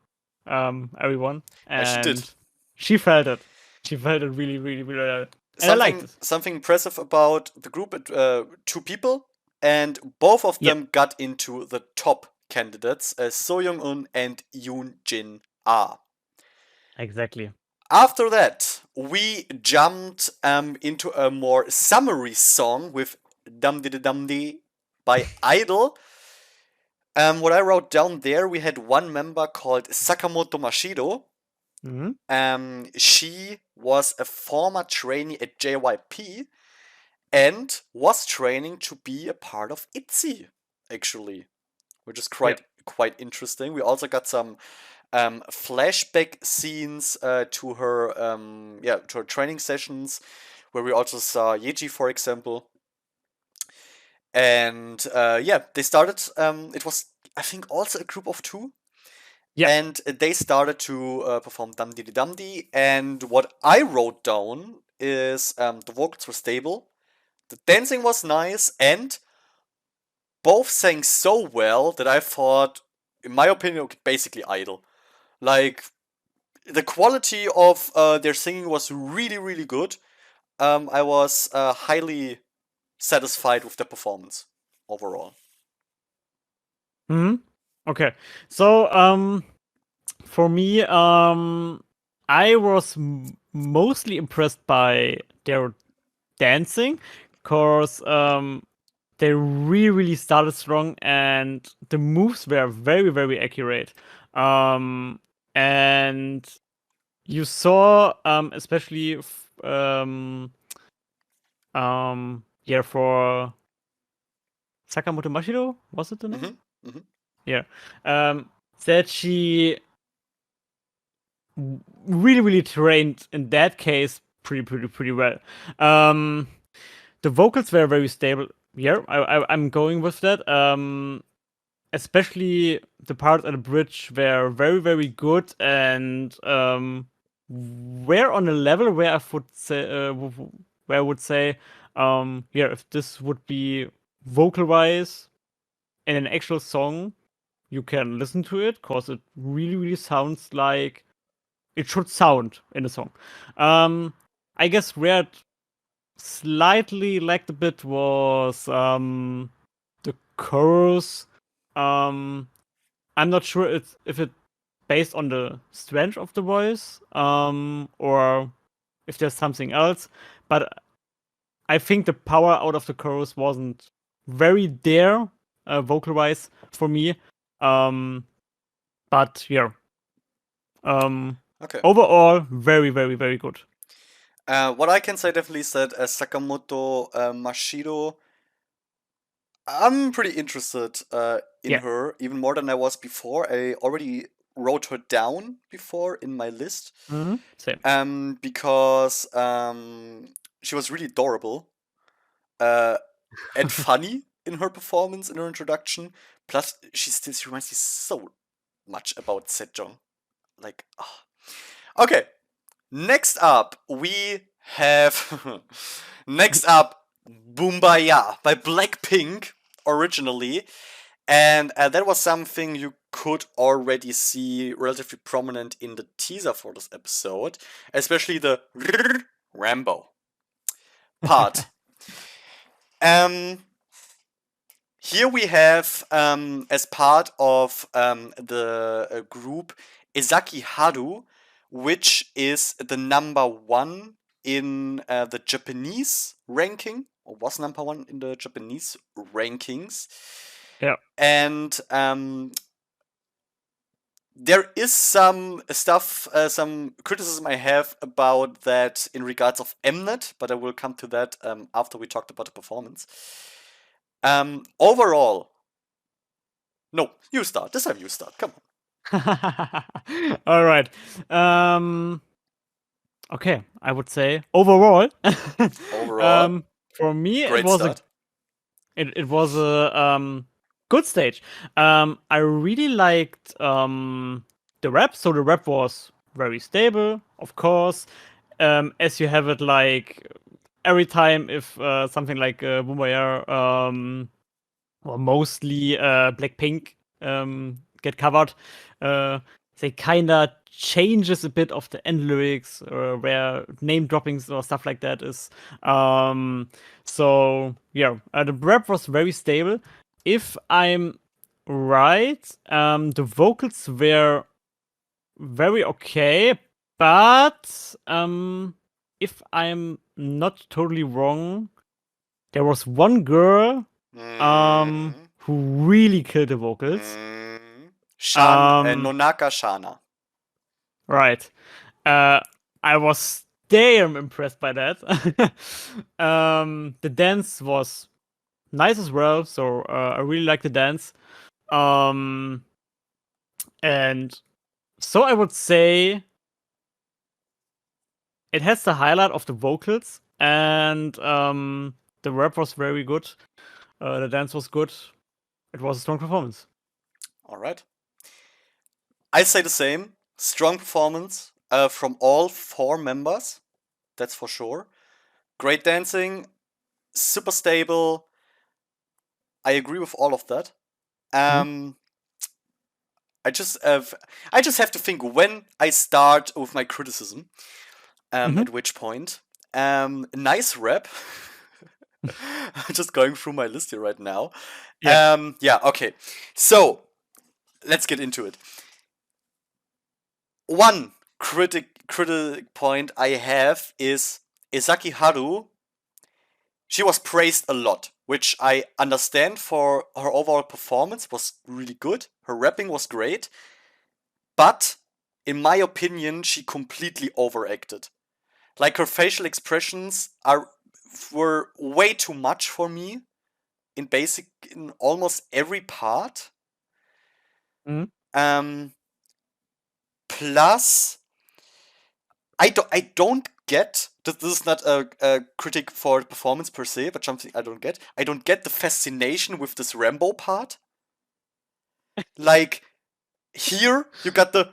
everyone, Yeah, she did. and she felt it. She felt it really, really, really well, and I liked Something it. something impressive about the group. Two people, and both of Yeah, them got into the top candidates, So Young Un and Yoon Jin Ah. exactly. After that, we jumped into a more summary song with Dum Di Dum Di by Idol. What I wrote down there, we had one member called Sakamoto Mashido. Hmm. She was a former trainee at JYP and was training to be a part of ITZY, actually, which is Yeah. quite interesting. We also got some flashback scenes to her training sessions, where we also saw Yeji, for example. And yeah, they started. It was, I think, also a group of two, Yeah. and they started to perform Dum Dee Dum Dee. And what I wrote down is the vocals were stable, the dancing was nice, and both sang so well that I thought, in my opinion, basically idol. Like the quality of their singing was really, really good. I was highly satisfied with the performance overall. Hmm. Okay. So, for me, I was mostly impressed by their dancing, cause they really started strong and the moves were very accurate. Um, and you saw, especially yeah, for Sakamoto Mashiro, was it the name? Hmm. Hmm. Yeah. Um, that she really trained in that case pretty well. Um, the vocals were very stable. Yeah, I'm going with that. Especially the parts at the bridge were very good and were on a level where I would say where I would say yeah, if this would be vocal wise in an actual song, you can listen to it because it really sounds like it should sound in a song. Um, I guess where it slightly lacked a bit was the chorus. Um, I'm not sure if it based on the strength of the voice, or if there's something else. But I think the power out of the chorus wasn't very there, vocal wise for me. Um, but yeah, um, Okay. overall, very good. What I can say definitely is that Sakamoto Mashiro, I'm pretty interested in Yeah. her, even more than I was before. I already wrote her down before in my list Same. because she was really adorable uh, and funny in her performance, in her introduction. Plus, she reminds me so much about Sejong. Like, ah. Okay, next up, we have next up Boombaya by Blackpink originally, and that was something you could already see relatively prominent in the teaser for this episode, especially the Rambo part. Um, Here we have, as part of the group, Ezaki Haru, which is the number one in the Japanese ranking, or was number one in the Japanese rankings. Yeah. And there is some stuff, some criticism I have about that in regards of Mnet, but I will come to that after we talked about the performance. Overall, no, you start. This time you start. Come All right. Okay, I would say overall, on. Overall, for me great start. it was a good stage. I really liked the rap. So the rap was very stable, of course. As you have it like every time if something like Boomerang or mostly Blackpink get covered, uh, they kinda changes a bit of the end lyrics where name droppings or stuff like that is. Um, so yeah, the rap was very stable. If I'm right, the vocals were very okay, but if I'm not totally wrong, there was one girl Mm, who really killed the vocals. No Um, Naka Shana. right. Uh, I was damn impressed by that. The dance was nice as well, so I really like the dance. Um, and so I would say it has the highlight of the vocals, and the rap was very good. The dance was good. It was a strong performance. All right. I say the same. Strong performance from all 4 members. That's for sure. Great dancing, super stable. I agree with all of that. Hmm? Um, I just have to think when I start with my criticism. Hmm. At which point, nice rep. I'm just going through my list here right now. Yeah. Yeah, okay. So let's get into it. One critic point I have is Izaki Haru. She was praised a lot, which I understand for her overall performance was really good. Her rapping was great, but in my opinion, she completely overacted. Like her facial expressions were way too much for me in almost every part. Hmm. Um, plus, I don't get this is not a critic for performance per se, but something I don't get. I don't get the fascination with this Rambo part. Like here, you got the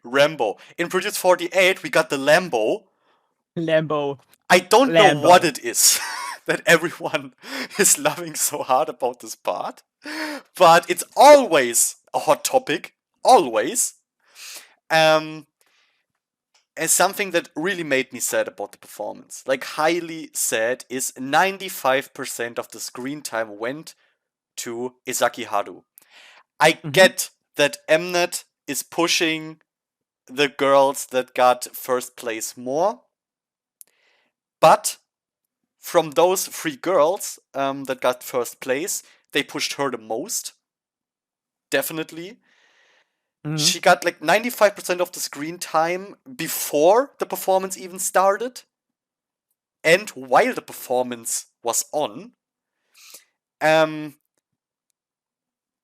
Rambo. In Produce 48, we got the Lambo. Lambo. I don't know what Lambo. it is that everyone is loving so hard about this part, but it's always a hot topic. Always. Um, and something that really made me sad about the performance, like highly sad, is 95% of the screen time went to Izaki Haru. I Hmm. get that Mnet is pushing the girls that got first place more, but from those 3 girls that got first place, they pushed her the most. Definitely. Hmm. She got like 95% of the screen time before the performance even started and while the performance was on. Um,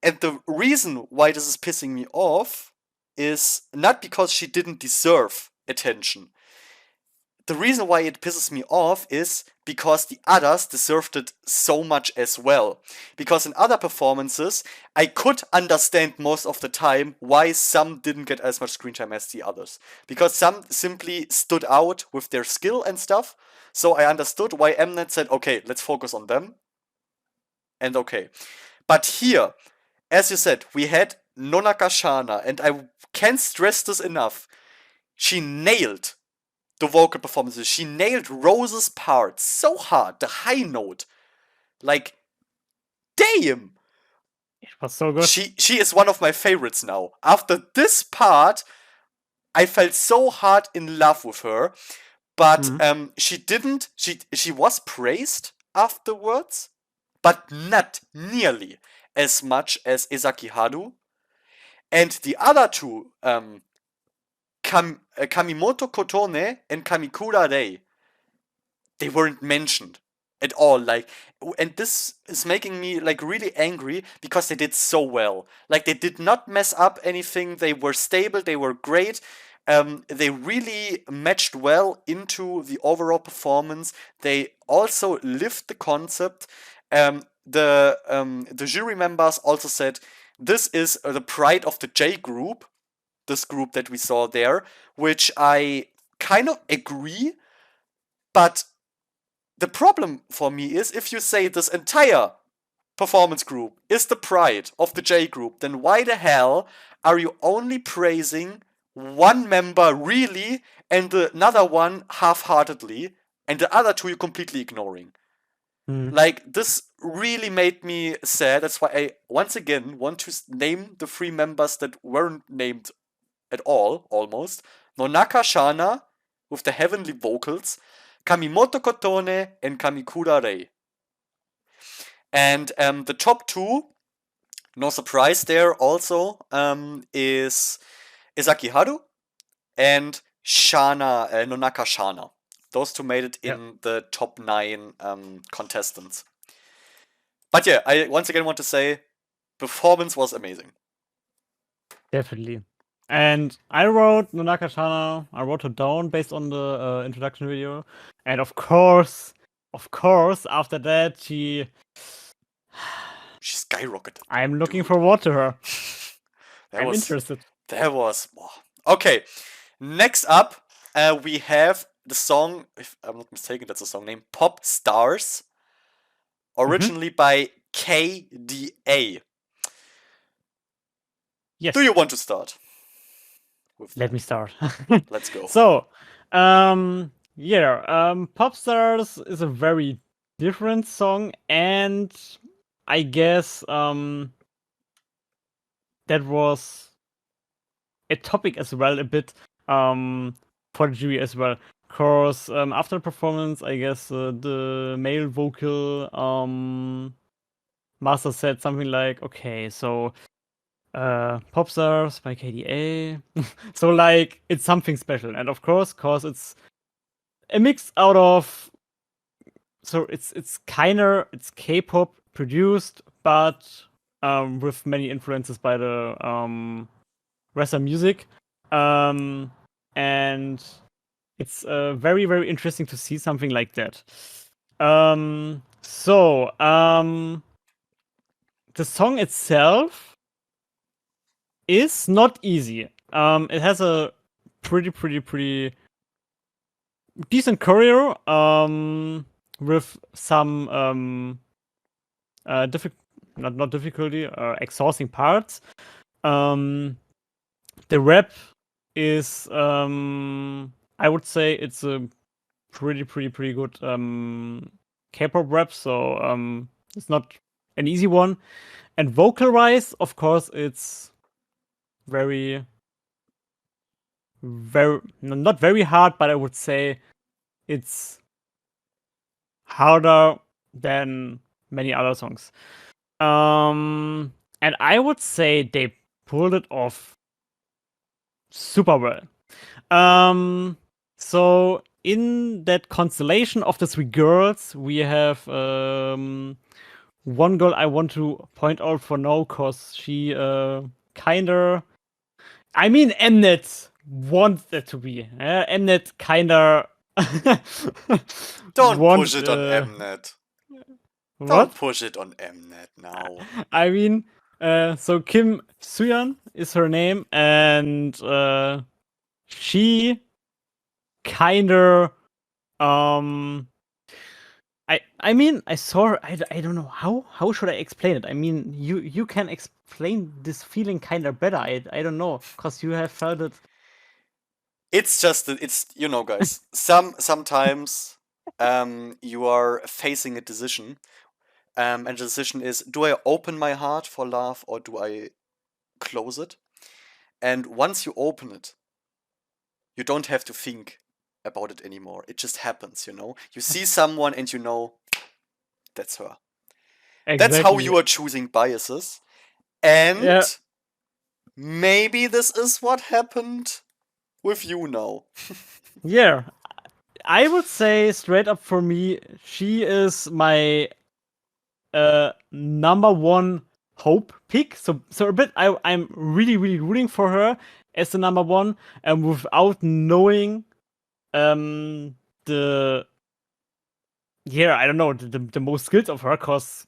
and the reason why this is pissing me off is not because she didn't deserve attention. The reason why it pisses me off is because the others deserved it so much as well. Because in other performances, I could understand most of the time why some didn't get as much screen time as the others. Because some simply stood out with their skill and stuff. So I understood why Mnet said, okay, let's focus on them. And okay. But here, as you said, we had Nonaka Shana, and I can't stress this enough. She nailed the vocal performances. She nailed Rose's part so hard, the high note. Like, damn! It was so good. She is one of my favorites now. After this part, I felt so hard in love with her. But Hmm. she didn't. She was praised afterwards, but not nearly as much as Izaki Haru. And the other two, Kamimoto Kotone and Kamikura Rei, they weren't mentioned at all. Like, and this is making me like really angry because they did so well. Like, they did not mess up anything. They were stable. They were great. They really matched well into the overall performance. They also lived the concept. The jury members also said this is the pride of the J group. This group that we saw there, which I kind of agree, but the problem for me is if you say this entire performance group is the pride of the J group, then why the hell are you only praising one member really and another one half-heartedly and the other two you completely ignoring? Hmm. Like, this really made me sad. That's why I once again want to name the 3 members that weren't named at all, almost. Nonaka Shana with the heavenly vocals, Kamimoto Kotone, and Kamikura Rei. And the top 2, no surprise there also, is Izaki Haru and Shana, Nonaka Shana. Those two made it Yeah, in the top 9 contestants. But yeah, I once again want to say, performance was amazing. definitely. And I wrote Nonaka Shana, I wrote her down based on the introduction video. And of course, after that, She skyrocketed, I'm looking dude. forward to her. that I'm was interested. That was okay. Next up, we have the song. If I'm not mistaken, that's a song name. Pop Stars, originally by KDA. Yes. Do you want to start with Let that? me start. Let's go. So, Pop Stars is a very different song, and I guess that was a topic as well, a bit for the jury as well. Cause after the performance, I guess the male vocal master said something like, "Okay, so Pop Stars by KDA." So like it's something special, and of course, cause it's a mix out of, so it's K-pop produced, but with many influences by the Western music, and it's very very interesting to see something like that. The song itself is not easy. It has a pretty decent choreo, with some not difficulty, exhausting parts. The rap is, I would say it's a pretty good K-pop rap, so it's not an easy one. And vocal wise, of course, it's very not very hard, but I would say it's harder than many other songs. And I would say they pulled it off super well. So in that constellation of the three girls, we have one girl I want to point out for now, cause she kinda, I mean, Mnet wants it to be. Mnet kinda Don't want, push it on Mnet. what? Don't push it on Mnet now. I mean, so Kim Suyeon is her name, and she kinda, I mean, I saw her. I don't know how should I explain it. I mean, you can explain this feeling kind of better. I don't know, cause you have felt it. It's just it's guys. Sometimes you are facing a decision, and the decision is: do I open my heart for love or do I close it? And once you open it, you don't have to think about it anymore. It just happens, you know. You see someone and you know that's her. That's how Exactly. you are choosing biases. And Yeah. maybe this is what happened with you now. Yeah. I would say straight up for me, she is my number one hope pick. So a bit I'm really rooting for her as the number one, and without knowing the, yeah, I don't know, the most skills of her, cause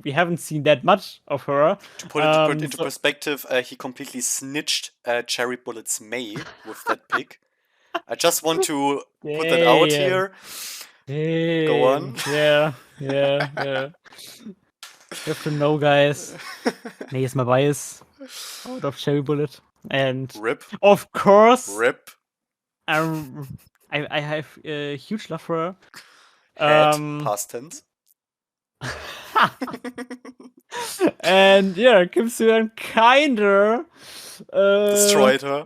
we haven't seen that much of her. To put it into perspective, he completely snitched Cherry Bullets May with that pick. I just want to put that out here. Go on. Yeah. You have to know, guys. May is my bias out of Cherry Bullet, and Rip. of course, Rip. I have a huge love for her. Had. Past tense. And yeah, Kim Soo-hyun kinda Destroyed her.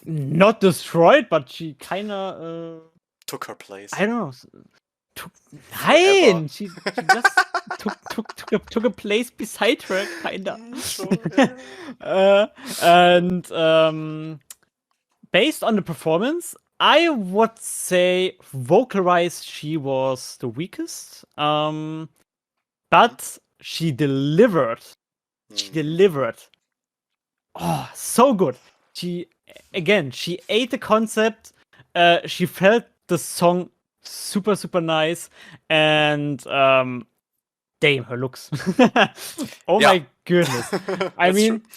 Not destroyed, but she kinda Took her place. I don't know. Nein, she just took a place beside her, kinda. And based on the performance, I would say vocal-wise she was the weakest. But she delivered. She delivered. Oh, so good. She ate the concept. She felt the song super nice, and damn, her looks. Oh Yeah. my goodness. I That's mean, true.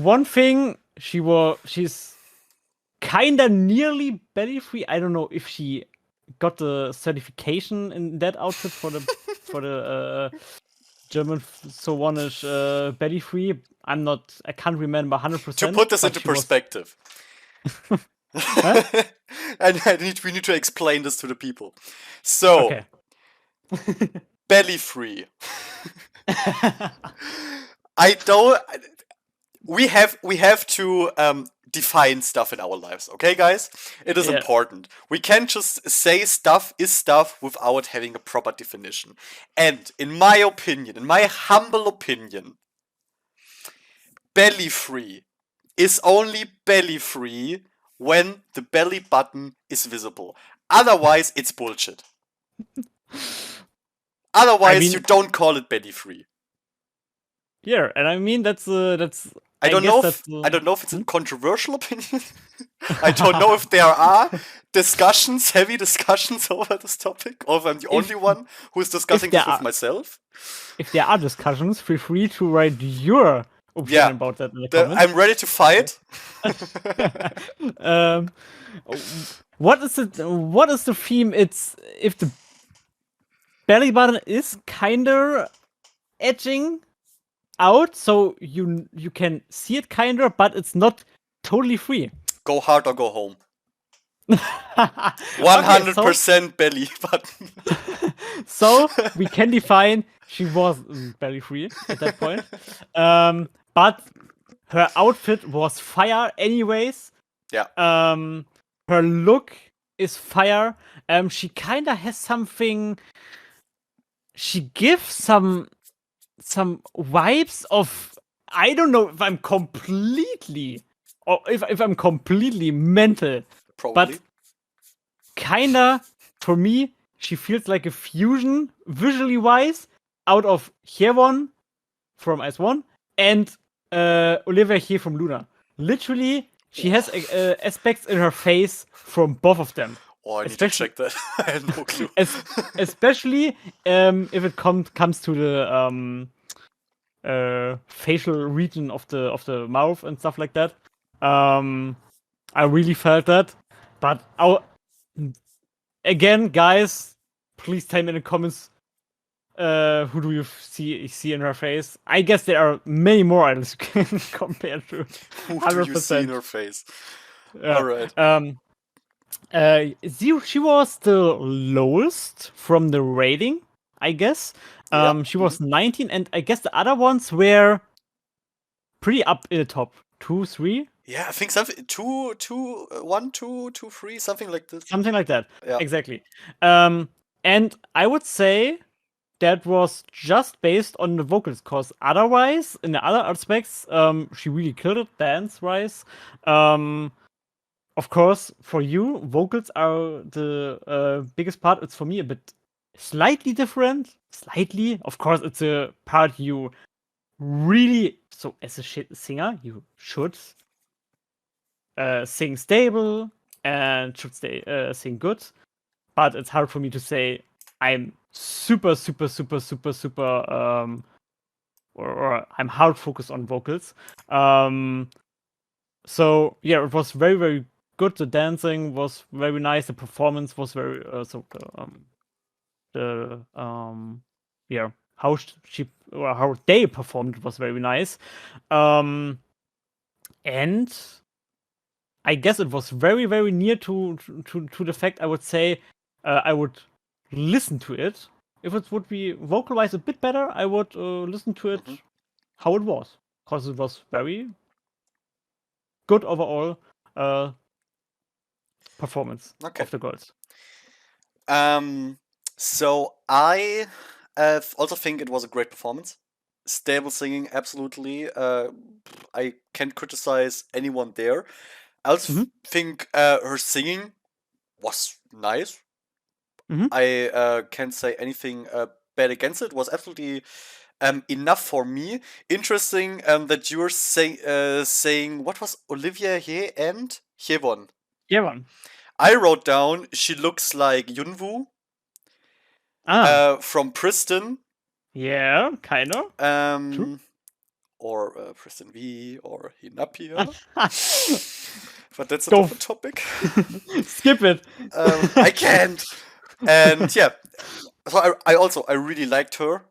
one thing, she's kinda nearly belly free. I don't know if she got the certification in that outfit for the German Sowonish belly free. I can't remember 100%. To put this but into she was. perspective, Huh? we need to explain this to the people. So, Okay. belly free. I don't. We have to define stuff in our lives, okay, guys? It is Yeah. important. We can't just say stuff is stuff without having a proper definition. And in my opinion, in my humble opinion, belly free is only belly free when the belly button is visible. Otherwise, it's bullshit. Otherwise, you mean, don't call it belly free. yeah, and I mean that's I don't guess know that's if I don't know if it's a hmm? controversial opinion. I don't know if there are discussions, heavy discussions over this topic, or if I'm the only if one who's discussing there this with are myself. discussions, feel free to write your opinion Yeah, about that in the comments. I'm ready to fight. um, what is the theme? It's if the belly button is kinda edging out, so you can see it kinda, but it's not totally free. Go hard or go home. Okay, so 100% belly button. so we can define she was belly free at that point. But her outfit was fire anyways. Yeah. Her look is fire. She kinda has something. She gives some vibes of, I don't know if I'm completely or if I'm completely mental, Probably. but kinda for me she feels like a fusion visually wise out of Hyewon from S1 and Olivia here from Luna. Literally, she has aspects in her face from both of them. Oh, I need to Especially, check that. I have no clue. especially if it comes to the facial region of the mouth and stuff like that. I really felt that. But again, guys, please tell me in the comments who do you see in her face. I guess there are many more idols you can compare to. Who do you see in 100%. her face? Yeah. All right. She was the lowest from the rating, I guess. Yeah. She was 19, and I guess the other ones were pretty up in the top 2, 3. Yeah, I think something 1, 2, 2, 3, something like this. Something like that. Yeah. Exactly. And I would say that was just based on the vocals, because otherwise, in the other aspects, she really killed it dance-wise. Of course, for you, vocals are the biggest part. It's for me a bit slightly different. Slightly. Of course, it's a part you really. So, as a singer, you should sing stable and should sing good. But it's hard for me to say I'm super, super, super, super, super, or I'm hard focused on vocals. So yeah, it was very, very good. The dancing was very nice. The performance was very yeah, how she or how they performed was very nice. And I guess it was very, very near to the fact I would say I would listen to it. If it would be vocalized a bit better, I would listen to it how it was, because it was very good overall performance of the girls. So I also think it was a great performance. Stable singing, absolutely. I can't criticize anyone there. I also think her singing was nice. I can't say anything bad against it. It was absolutely enough for me. Interesting that you're saying what was Olivia Ye and Hyewon. Yeah, I wrote down she looks like Yunwoo from Priston. yeah, kind of. Um, or Preston V or Hinapia. But that's a Go. different topic. Skip it. I can't. And yeah, so I really liked her.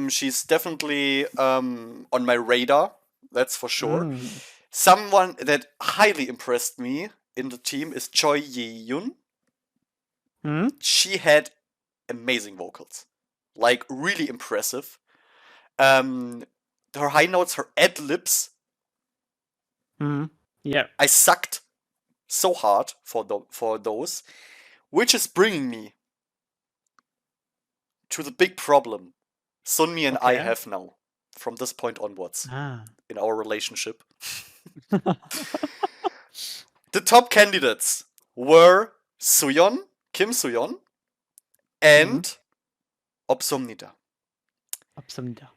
She's definitely on my radar. That's for sure. Mm. Someone that highly impressed me in the team is Choi Ye-yoon. Mm. She had amazing vocals, like really impressive. Um, her high notes, her ad libs, Mm. Yeah. I sucked so hard for those, which is bringing me to the big problem Sunmi and I Okay. have now from this point onwards Ah. in our relationship. The top candidates were Suyeon, Kim Suyeon, Mm. and Obsomnida. Absender.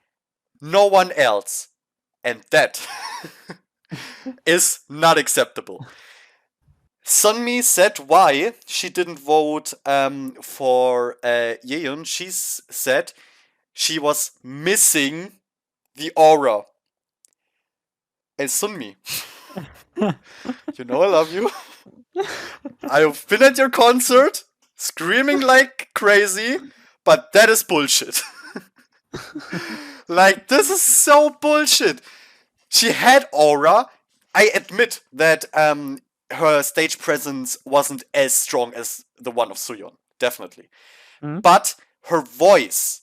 No one else. And that is not acceptable. Sunmi said why she didn't vote for Yeon. She said she was missing the aura. And Sunmi, you know I love you. I've been at your concert, screaming like crazy, but that is bullshit. Like, this is so bullshit. She had aura. I admit that her stage presence wasn't as strong as the one of Suyeon, definitely. Mm. But her voice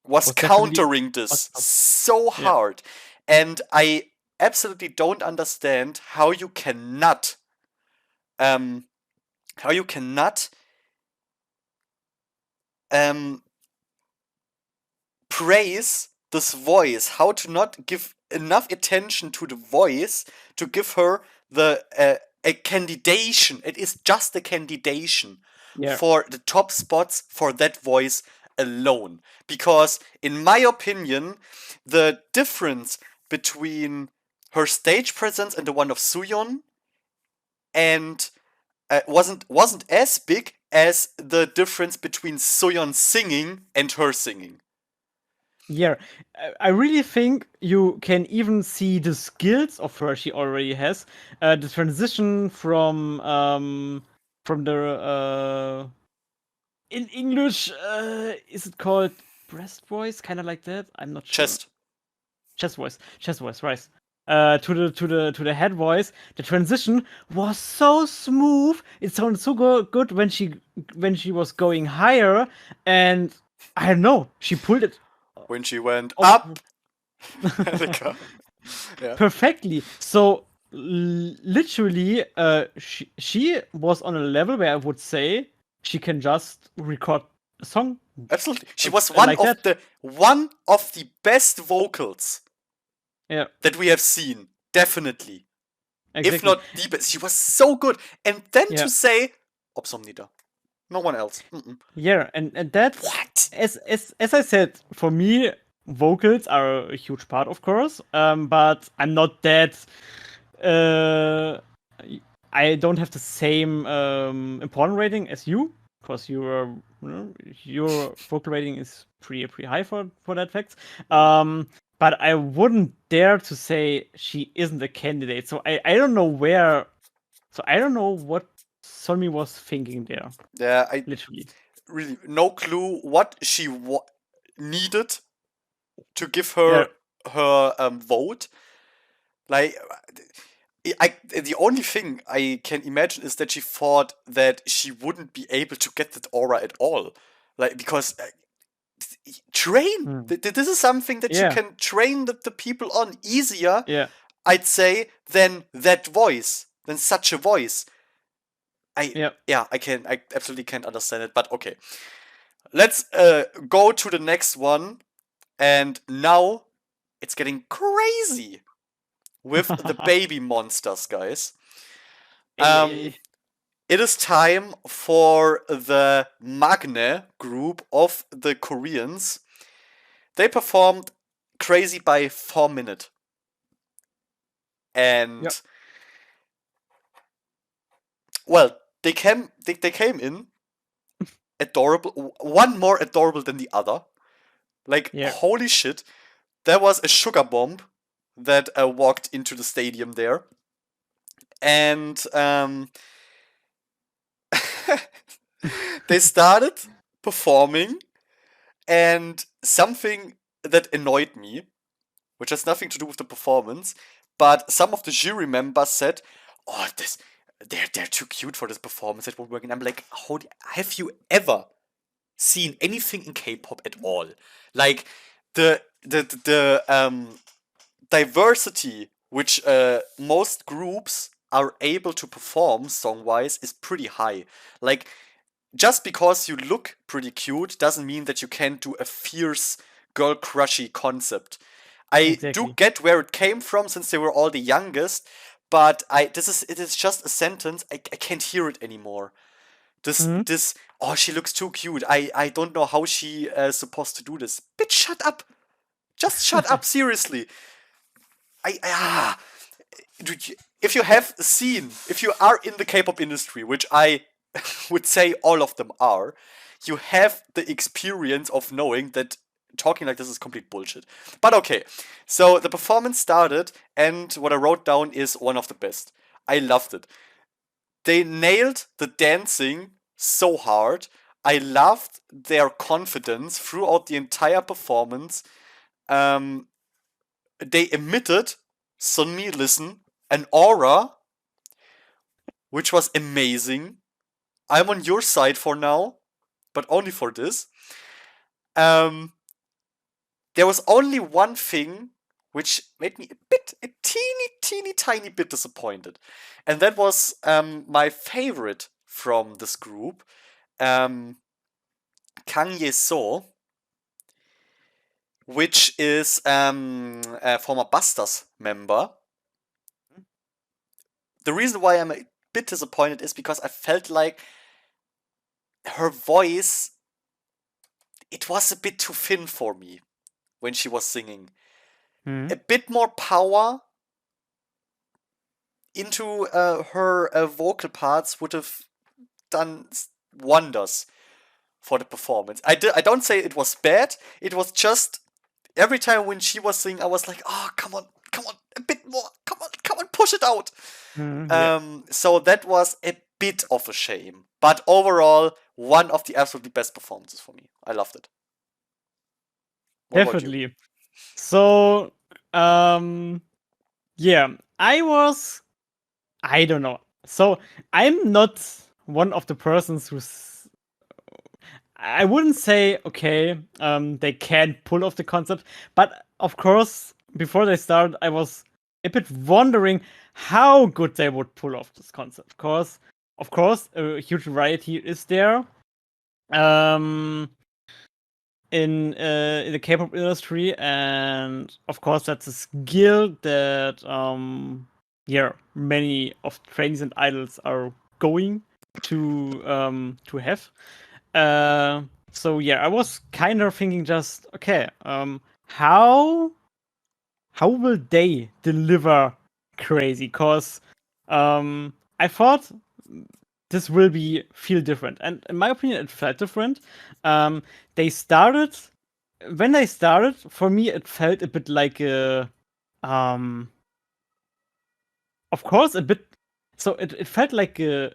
was Was definitely countering this so Yeah. hard. And I absolutely don't understand how you cannot um how you cannot um praise this voice, how to not give enough attention to the voice to give her the a candidation. It is just a candidation Yeah. for the top spots for that voice alone. Because in my opinion, the difference between her stage presence and the one of Suyeon and wasn't as big as the difference between Soyeon singing and her singing. Yeah, I really think you can even see the skills of her she already has. The transition from the in English is it called breast voice, kind of like that? I'm not sure. Chest. Chest voice, right? To the head voice, the transition was so smooth. It sounded so good when she was going higher, and I don't know, she pulled it When she went off up, yeah. perfectly. So literally, she was on a level where I would say she can just record a song Absolutely. She was one like of that. the best vocals Yeah, that we have seen. Definitely. If exactly. not the best. She was so good. And then Yeah, to say Obsomnida. No one else. Mm-mm. yeah, and that's What? as I said, for me, vocals are a huge part, of course. But I'm not that. Uh, I don't have the same important rating as you, because your vocal rating is pretty high for that fact. But I wouldn't dare to say she isn't a candidate. So I don't know where. So I don't know what Sonmi was thinking there. Yeah, I Literally. really no clue what she needed to give Yeah. her vote. Like, the only thing I can imagine is that she thought that she wouldn't be able to get that aura at all. Like, because train. Hmm. This is something that you Yeah. can train the people on easier, Yeah. I'd say, than that voice, than such a voice. Yeah. I absolutely can't understand it, but okay. Let's go to the next one, and now it's getting crazy with the baby monsters, guys. Ay. It is time for the Magne group of the Koreans. They performed Crazy by 4 Minute. And Yep. well, they came in adorable, one more adorable than the other. Like, Yeah. holy shit. there was a sugar bomb that walked into the stadium there, and they started performing, and something that annoyed me, which has nothing to do with the performance, but some of the jury members said, "Oh, they're too cute for this performance. It won't work." And I'm like, have you ever seen anything in K-pop at all? Like the diversity which most groups are able to perform song-wise is pretty high. Like, just because you look pretty cute doesn't mean that you can't do a fierce girl crushy concept. I do Exactly. get where it came from since they were all the youngest, but it is just a sentence. I can't hear it anymore. Mhm. This oh, she looks too cute. I don't know how she supposed to do this. Bitch, shut up. Just shut up, seriously. I ah if you have seen, if you are in the K-pop industry, which I would say all of them are, you have the experience of knowing that talking like this is complete bullshit. But okay, so the performance started, and what I wrote down is one of the best. I loved it. They nailed the dancing so hard. I loved their confidence throughout the entire performance. Um, they emitted, Sunmi, listen, an aura which was amazing. I'm on your side for now, but only for this. Um, there was only one thing which made me a teeny tiny bit disappointed, and that was my favorite from this group, um, Kang Ye So, which is a former Busters member. The reason why I'm a bit disappointed is because I felt like her voice, it was a bit too thin for me when she was singing. Mhm. A bit more power into her vocal parts would have done wonders for the performance. I don't say it was bad. It was just every time when she was singing, I was like, oh, come on, a bit more. Come on, push it out. Mhm. Yeah, So that was a bit of a shame. But overall, one of the absolutely best performances for me. I loved it. What about you? definitely. So, um, yeah, I don't know. So, I'm not one of the persons who's, I wouldn't say, okay, they can pull off the concept, but of course, before they started, I was a bit wondering how good they would pull off this concept. Of course, a huge variety is there. Um, in the K-pop industry, and of course that's a skill that yeah, many of trainees and idols are going to have. Uh, so yeah, I was kind of thinking just okay, how will they deliver crazy? Cause I thought this will be feel different, and in my opinion, it felt different. Um, they started when they started. For me, it felt a bit like a um, of course, a bit. So it felt like a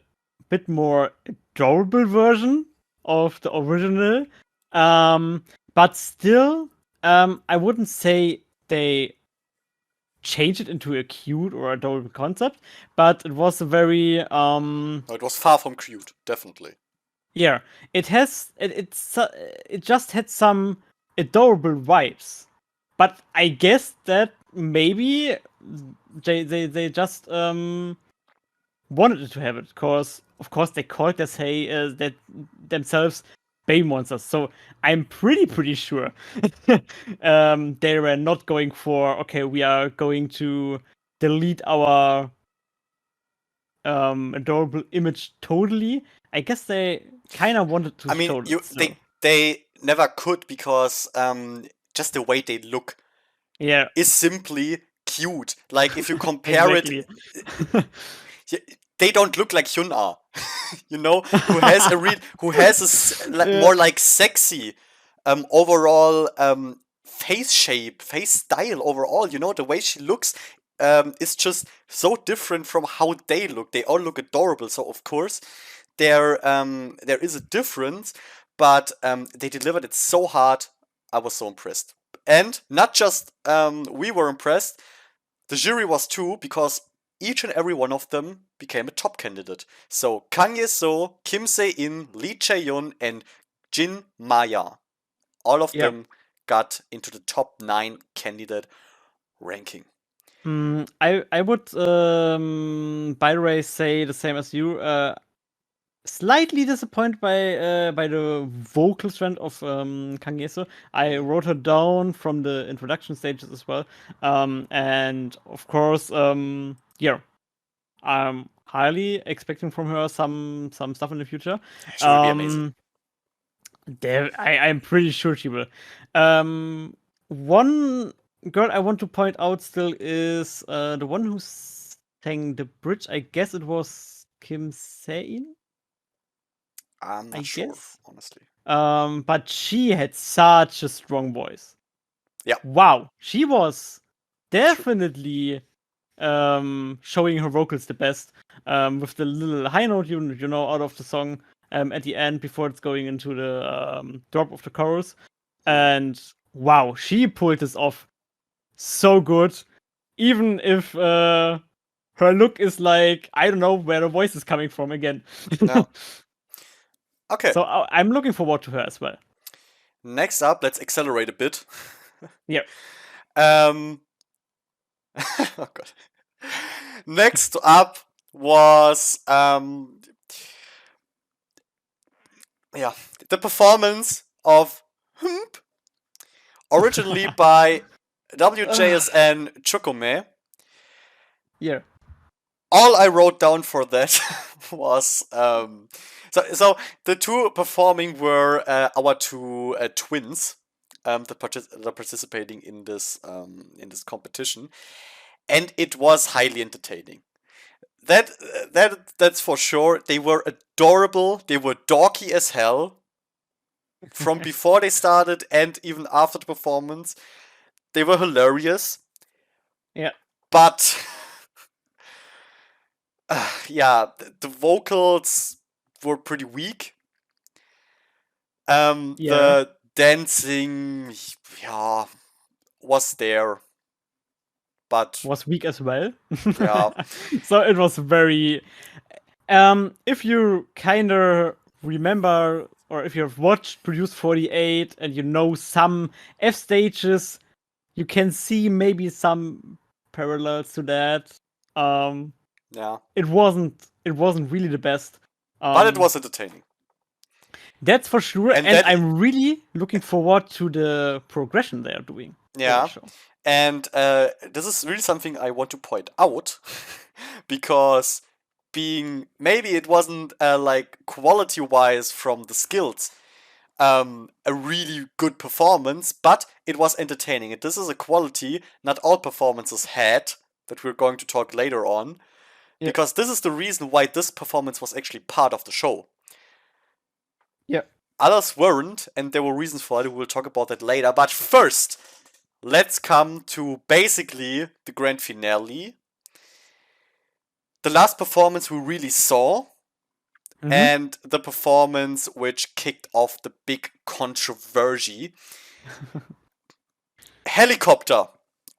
bit more adorable version of the original, um, but still, I wouldn't say they change it into a cute or adorable concept, but it was a very No, it was far from cute, definitely. yeah, it just had some adorable vibes. But I guess that maybe they just wanted it to have it, because of course they called their say that themselves Bay monsters. So I'm pretty sure they were not going for okay, we are going to delete our adorable image totally. I guess they kind of wanted to I mean, show that still. they never could because just the way they look Yeah, is simply cute. Like if you compare it, exactly. y- they don't look like Hyuna, you know, who has who has a Yeah. more like sexy overall face shape, face style overall. You know, the way she looks is just so different from how they look. They all look adorable, so of course there is a difference, but they delivered it so hard. I was so impressed, and not just we were impressed. The jury was too, because each and every one of them became a top candidate. So Kang Ye-so, Kim Se-in, Lee Chae-yun, and Jin Maya, all of Yeah. them got into the top 9 candidate ranking. I would, by the way, say the same as you. Slightly disappointed by the vocal strength of Kang Ye-so. I wrote her down from the introduction stages as well, and of course, yeah, I'm highly expecting from her some stuff in the future. She will be amazing. I'm pretty sure she will. One girl I want to point out still is the one who sang the bridge. I guess it was Kim Se-in. I'm not I sure, guess. honestly. But she had such a strong voice. Yeah, Wow, she was true. definitely showing her vocals the best. With the little high note you know out of the song at the end before it's going into the drop of the chorus. Mm. And wow, she pulled this off so good. Even if her look is like, I don't know where the voice is coming from again. Yeah. Okay. So I'm looking forward to her as well. Next up, let's accelerate a bit. Yeah. Oh god. Next up was yeah, the performance of Hump, originally by WJSN Chukome. Yeah. All I wrote down for that was so the two performing were our two twins, the participating in this competition, and it was highly entertaining. That's for sure. They were adorable. They were dorky as hell from before they started and even after the performance. They were hilarious, Yeah. but yeah, the vocals were pretty weak. Yeah. The dancing, yeah, was there, but Was weak as well. yeah, So it was very if you kinda remember or if you've watched Produce 48 and you know some F stages, you can see maybe some parallels to that. Um yeah, it wasn't really the best. but it Um was entertaining. that's for sure, And and that, I'm really looking forward to the progression they are doing for that yeah, show. and this is really something I want to point out because being maybe it wasn't like quality wise from the skills a really good performance, but it was entertaining. And this is a quality not all performances had that we're going to talk later on, Yeah. because this is the reason why this performance was actually part of the show. Yeah. Others weren't, and there were reasons for it. We'll talk about that later. But first, let's come to basically the grand finale. The last performance we really saw, Mhm. and the performance which kicked off the big controversy. Helicopter,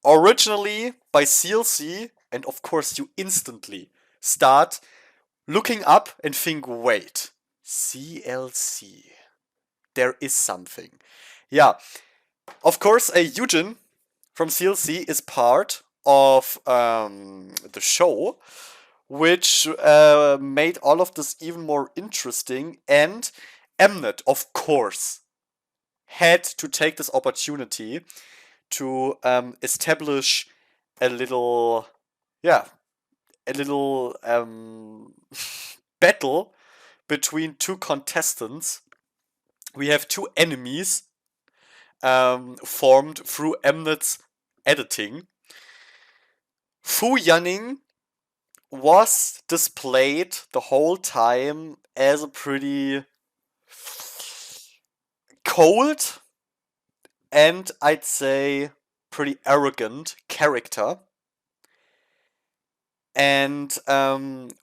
originally by CLC, and of course you instantly start looking up and think, wait, CLC, there is something. Yeah, of course, Eugen from CLC is part of the show, which made all of this even more interesting. And Mnet, of course, had to take this opportunity to establish a little, yeah, a little battle between two contestants. We have two enemies formed through Mnet's editing. Fu Yanning was displayed the whole time as a pretty cold and I'd say pretty arrogant character. And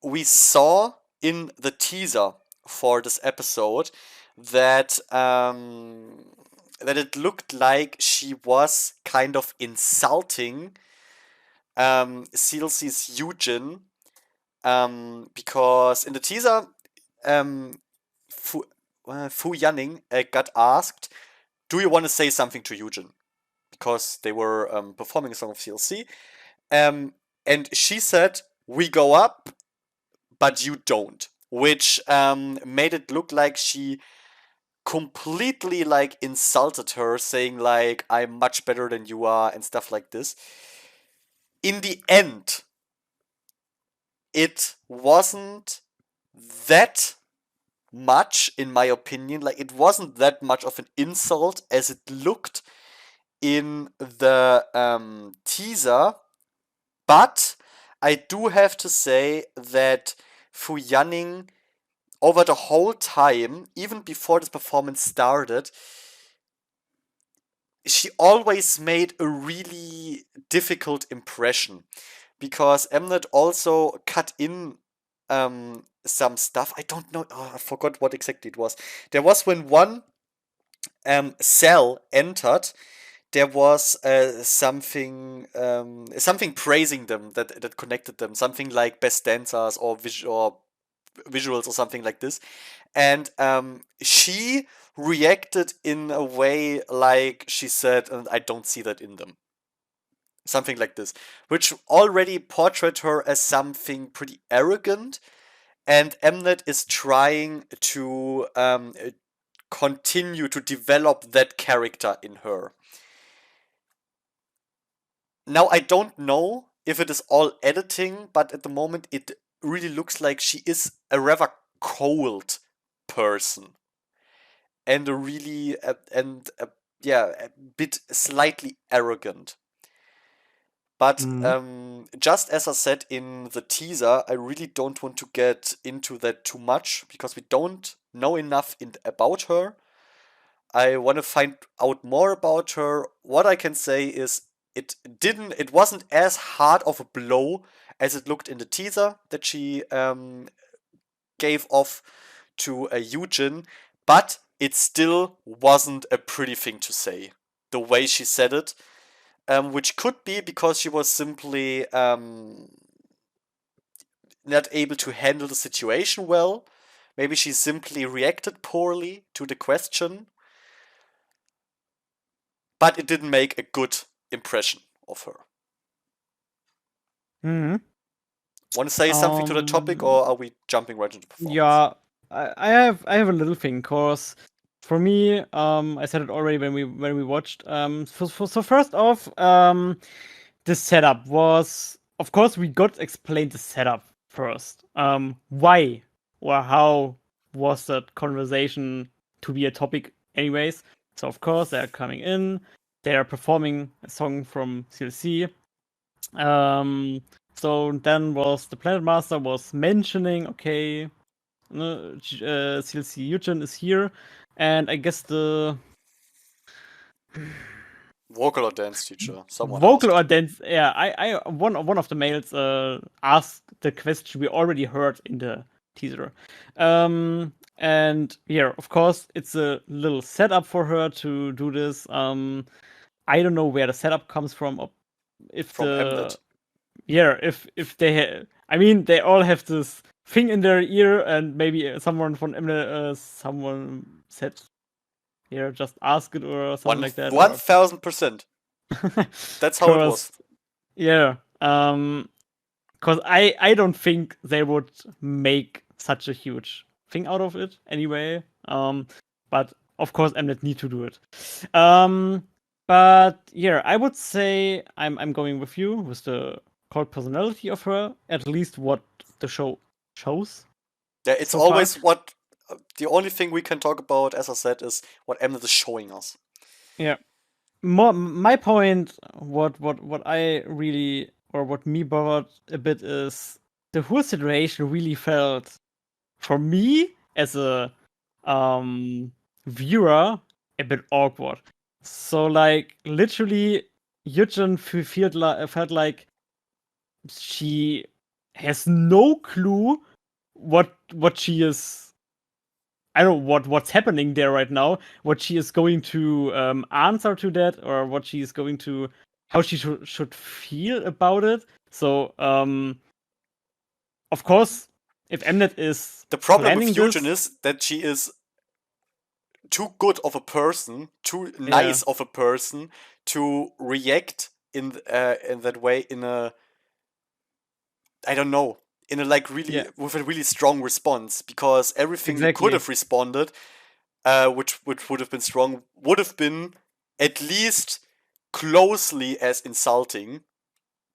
we saw in the teaser for this episode that that it looked like she was kind of insulting CLC's Eugen, because in the teaser, um, Fu Yanning got asked, "Do you want to say something to Eugen?" Because they were performing a song of CLC, and she said, "We go up, but you don't," which made it look like she completely like insulted her, saying like, "I'm much better than you are," and stuff like this. In the end, it wasn't that much, in my opinion. Like, it wasn't that much of an insult as it looked in the teaser, but I do have to say that Fu Yanning, over the whole time, even before this performance started, she always made a really difficult impression, because Mnet also cut in some stuff. I don't know. Oh, I forgot what exactly it was. There was when one cell entered, there was something praising them, that connected them, something like best dancers or visuals or something like this, and she reacted in a way like she said, "And I don't see that in them," something like this, which already portrayed her as something pretty arrogant, and Mnet is trying to continue to develop that character in her. Now, I don't know if it is all editing, but at the moment it really looks like she is a rather cold person, and a really yeah, a bit slightly arrogant. But Mhm. just as I said in the teaser, I really don't want to get into that too much, because we don't know enough about her. I want to find out more about her. What I can say is it wasn't as hard of a blow as it looked in the teaser that she gave off to Eugen, but it still wasn't a pretty thing to say. The way she said it, which could be because she was simply not able to handle the situation well. Maybe she simply reacted poorly to the question, but it didn't make a good impression of her. Mhm. Want to say something to the topic, Um, or are we jumping right into performance? yeah, I have a little thing, cause for me, I said it already when we watched. So first off, the setup was, of course, we got explained the setup first. Why or how was that conversation to be a topic, anyways? So of course they're coming in, they're performing a song from CLC. So then was the Planet Master was mentioning, okay, CLC Eugen is here, and I guess the Vocal or dance teacher? Someone vocal or asked. dance. Yeah, one of the males asked the question we already heard in the teaser. And yeah, of course, it's a little setup for her to do this. I don't know where the setup comes from, or if From the Mnet. yeah, if they I mean, they all have this thing in their ear, and maybe someone from someone said, "Here, just ask it," or something One like that, one or thousand percent. That's how it was. because yeah, because I don't think they would make such a huge thing out of it anyway. But of course, Mnet need to do it. Um, but yeah, I would say I'm going with you with the cold personality of her. At least what the show shows Yeah, it's so far. always what the only thing we can talk about, as I said, is what Mnet is showing us. Yeah. My point, what I really, or what me bothered a bit, is the whole situation really felt, for me as a viewer, a bit awkward. So like literally, Yujin felt like she has no clue what she is. I don't know what's happening there right now. What she is going to answer to that, or what she is going to how she should feel about it. So of course, if Mnet is The problem with planning Eugen this, is that she is too good of a person, too yeah, nice of a person to react in that way in a, I don't know, in a like really yeah, with a really strong response, because everything you could exactly, have responded, which would have been strong, would have been at least closely as insulting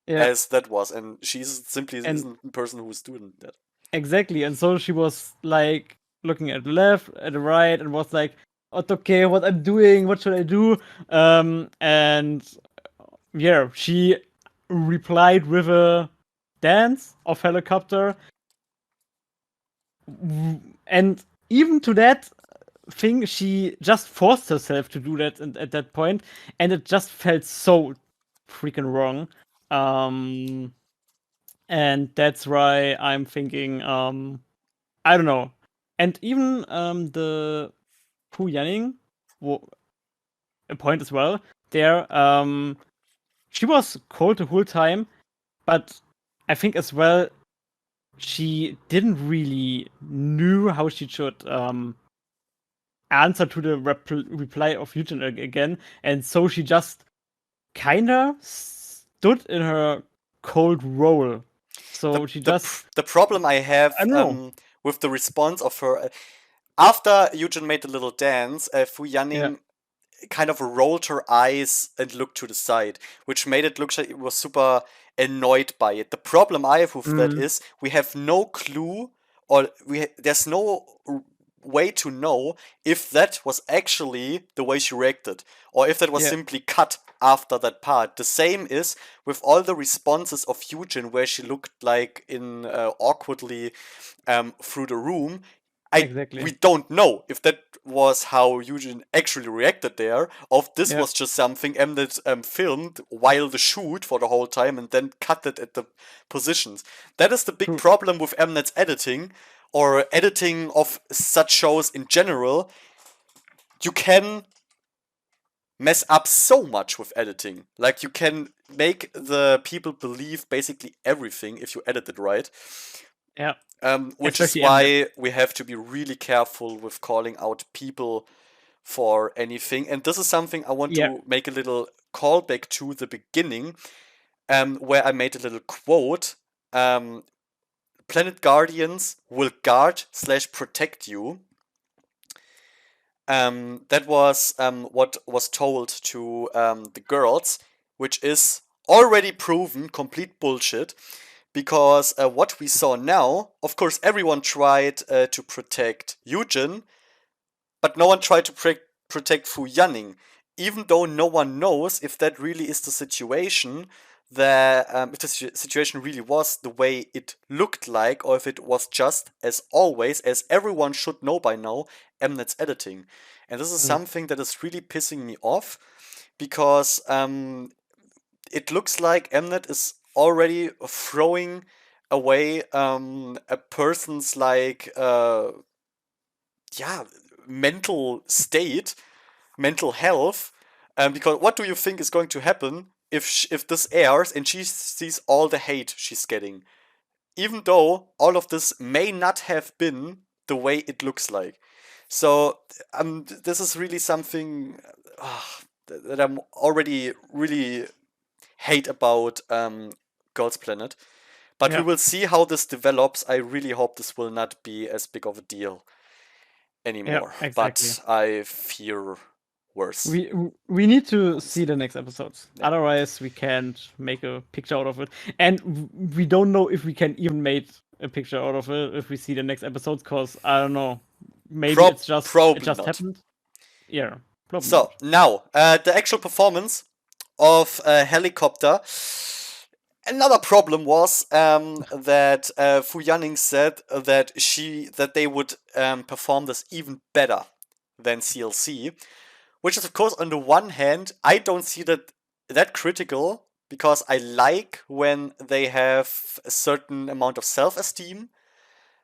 yeah, as that was, and she simply and isn't the person who's doing that. exactly, and so she was like looking at the left, at the right, and was like, okay, what I'm doing, what should I do?" And yeah, she replied with a dance of helicopter, and even to that thing, she just forced herself to do that at that point, and it just felt so freaking wrong. Um, and that's why I'm thinking, I don't know. And even the Fu Yanning, a point as well. There, she was cold the whole time, but I think as well she didn't really knew how she should answer to the reply of Eugen again, and so she just kinda stood in her cold role. The So she the just, the problem I I have don't know. with the response of her after Eugen made the little dance, Fu Yeah. Yanning kind of rolled her eyes and looked to the side, which made it look like it was super annoyed by it. The problem I have with that Mm, is we have no clue, or there's no way to know if that was actually the way she reacted, or if that was yeah. simply cut after that part. The same is with all the responses of Eugen, where she looked like in awkwardly through the room. We Exactly. don't know if that was how Eugene actually reacted there, or if this Yeah. was just something Mnet filmed while the shoot for the whole time and then cut it at the positions. That is the big True. problem with Mnet's editing, or editing of such shows in general. You can mess up so much with editing. Like, you can make the people believe basically everything if you edit it right. Yeah. Which is Especially Mnet. why we have to be really careful with calling out people for anything. And this is something I want Yeah. to make a little callback to the beginning, where I made a little quote. Um, Planet Guardians will guard slash protect you. That was what was told to the girls, which is already proven complete bullshit. Because what we saw now, of course, everyone tried to protect Eugen, but no one tried to protect Fu Yanning, even though no one knows if that really is the situation. If the situation really was the way it looked like, or if it was just, as always, as everyone should know by now, Mnet's editing. And this is Mm. something that is really pissing me off, because it looks like Mnet is already throwing away a person's like yeah, mental state, mental health. Because what do you think is going to happen if this airs and she sees all the hate she's getting, even though all of this may not have been the way it looks like. So this is really something that I'm already really hate about Girls Planet. But we Yeah. will see how this develops. I really hope this will not be as big of a deal Yeah. anymore. Exactly. But I fear worse. We need to see the next episodes. Yeah. Otherwise, we can't make a picture out of it, and we don't know if we can even make a picture out of it if we see the next episodes. Cause I don't know, maybe it Probably just not. happened. Yeah, probably So not. now the actual performance of Helicopter. Another problem was that Fu Yanning said that they would perform this even better than CLC, which is of course on the one hand, I don't see that critical because I like when they have a certain amount of self-esteem.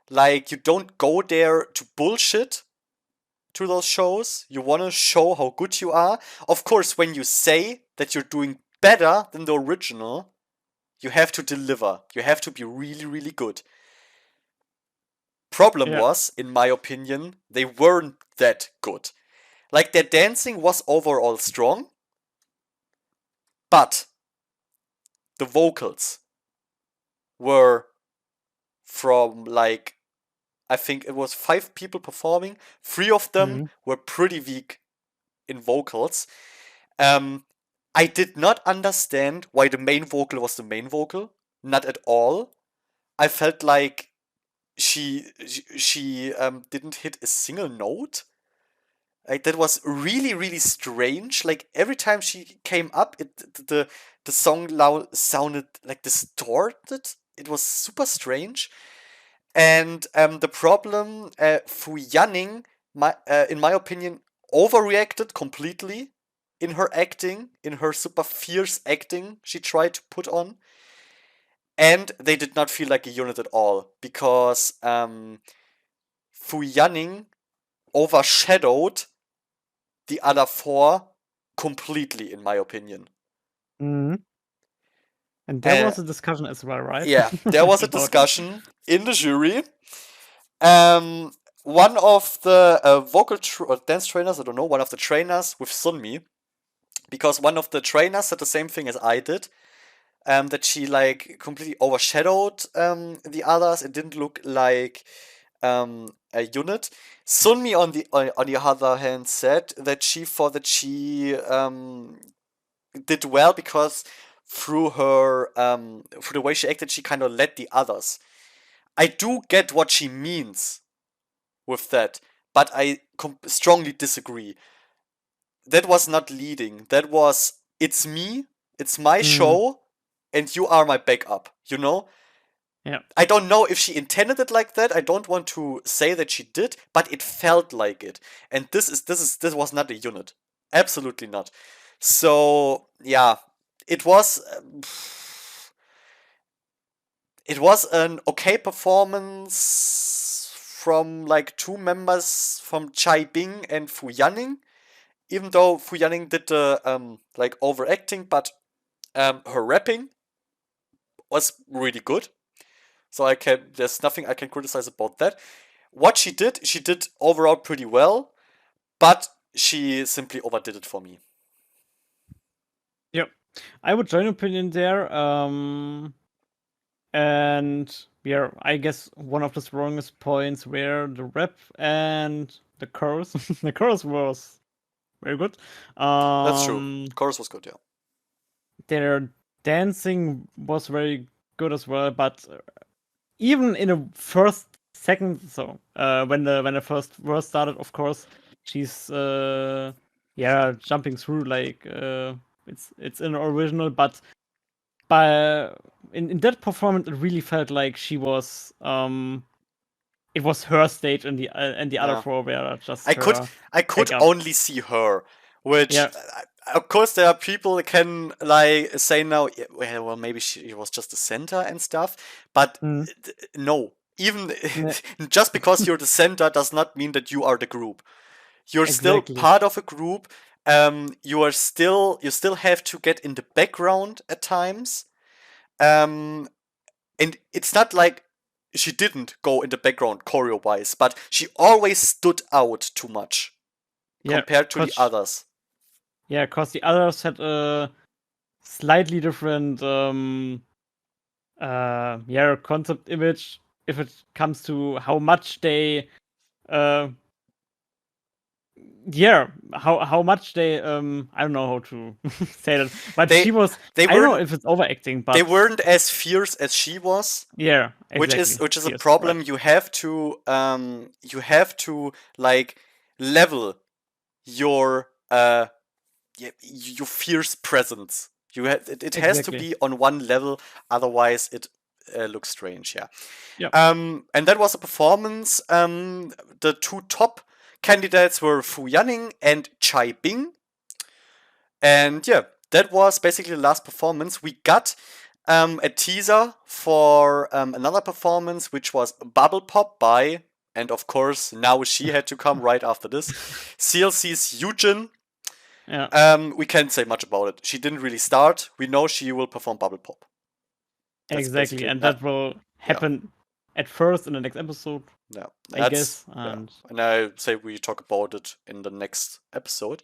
Like you don't go there to bullshit to those shows. You want to show how good you are. Of course, when you say that you're doing better than the original, you have to deliver. You have to be really, really good. Problem Yeah. was, in my opinion, they weren't that good. Like their dancing was overall strong, but the vocals were from like I think it was 5 people performing. 3 of them Mm-hmm. were pretty weak in vocals. Um, I did not understand why the main vocal was the main vocal. Not at all. I felt like she didn't hit a single note. Like that was really really strange. Like every time she came up, the song sounded like distorted. It was super strange. And the problem, Fu Yanning, in my opinion, overreacted completely in her acting, in her super fierce acting she tried to put on. And they did not feel like a unit at all because Fu Yanning overshadowed the other 4 completely, in my opinion. Mm-hmm. And there Uh, was a discussion as well, right? yeah, there was a About it. discussion in the jury. Um, one of the or dance trainers, I don't know, one of the trainers with Sunmi, because one of the trainers said the same thing as I did, that she like completely overshadowed the others. It didn't look like a unit. Sunmi on the other hand said that she thought that she did well because through the way she acted, she kind of led the others. I do get what she means with that, but I strongly disagree. That was not leading. That was, it's me, it's my Mm, show, and you are my backup, you know? yeah. I don't know if she intended it like that. I don't want to say that she did, but it felt like it. And this was not a unit. Absolutely not. So, yeah, it was it was an okay performance from like 2 members from Chai Bing and Fu Yanning. Even though Fu Yanning did the like overacting, but her rapping was really good. So there's nothing I can criticize about that. What she did overall pretty well, but she simply overdid it for me. Yep. I would join opinion there. And yeah, I guess one of the strongest points were the rap and the chorus. The chorus was very good. That's true. Um, Chorus was good, yeah. their dancing was very good as well, but even in the first second, so when the first verse started, of course, she's yeah, jumping through like it's an original, but by in that performance, it really felt like she was it was her stage, and the other Yeah. 4 were just I could her I could backup. only see her, which Yeah. of course there are people that can like say now, "Yeah, well maybe she was just a center and stuff, but Mm, no. Even yeah, just because you're the center does not mean that you are the group. You're still exactly. part of a group. You still have to get in the background at times. Um, and it's not like she didn't go in the background choreo wise, but she always stood out too much Yeah, compared to the cause others. cause the others had a slightly different yeah, concept image if it comes to how much they uh yeah, how much they I don't know how to say that, but They she was, they I don't know weren't if it's overacting, they but weren't as fierce as she was, yeah, exactly. which is a Yes, right. problem. You have to like level your your fierce presence. It has to Exactly. be on one level, otherwise it looks strange. Yeah. Yeah. And that was a performance. The 2 top Candidates were Fu Yanning and Chai Bing. And yeah, that was basically the last performance. We got a teaser for another performance, which was Bubble Pop by, and of course, now she had to come right after this, CLC's Yujin. Yeah. We can't say much about it. She didn't really start. We know she will perform Bubble Pop. That's Exactly, basically and not. that will Yeah, happen at first in the next episode, yeah. I That's guess. yeah. And And I say we talk about it in the next episode.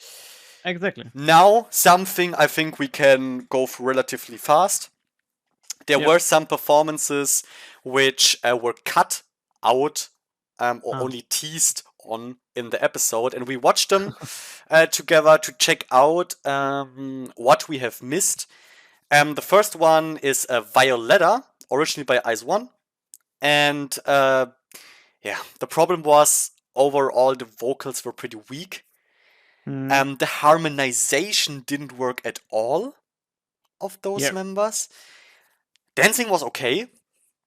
exactly. Now, something I think we can go through relatively fast. There Yep. were some performances which were cut out or Ah. only teased on in the episode, and we watched them together to check out what we have missed. The first one is Violetta, originally by Ice One, and yeah, the problem was overall the vocals were pretty weak. Hmm. The harmonization didn't work at all of those Yep. members. Dancing was okay.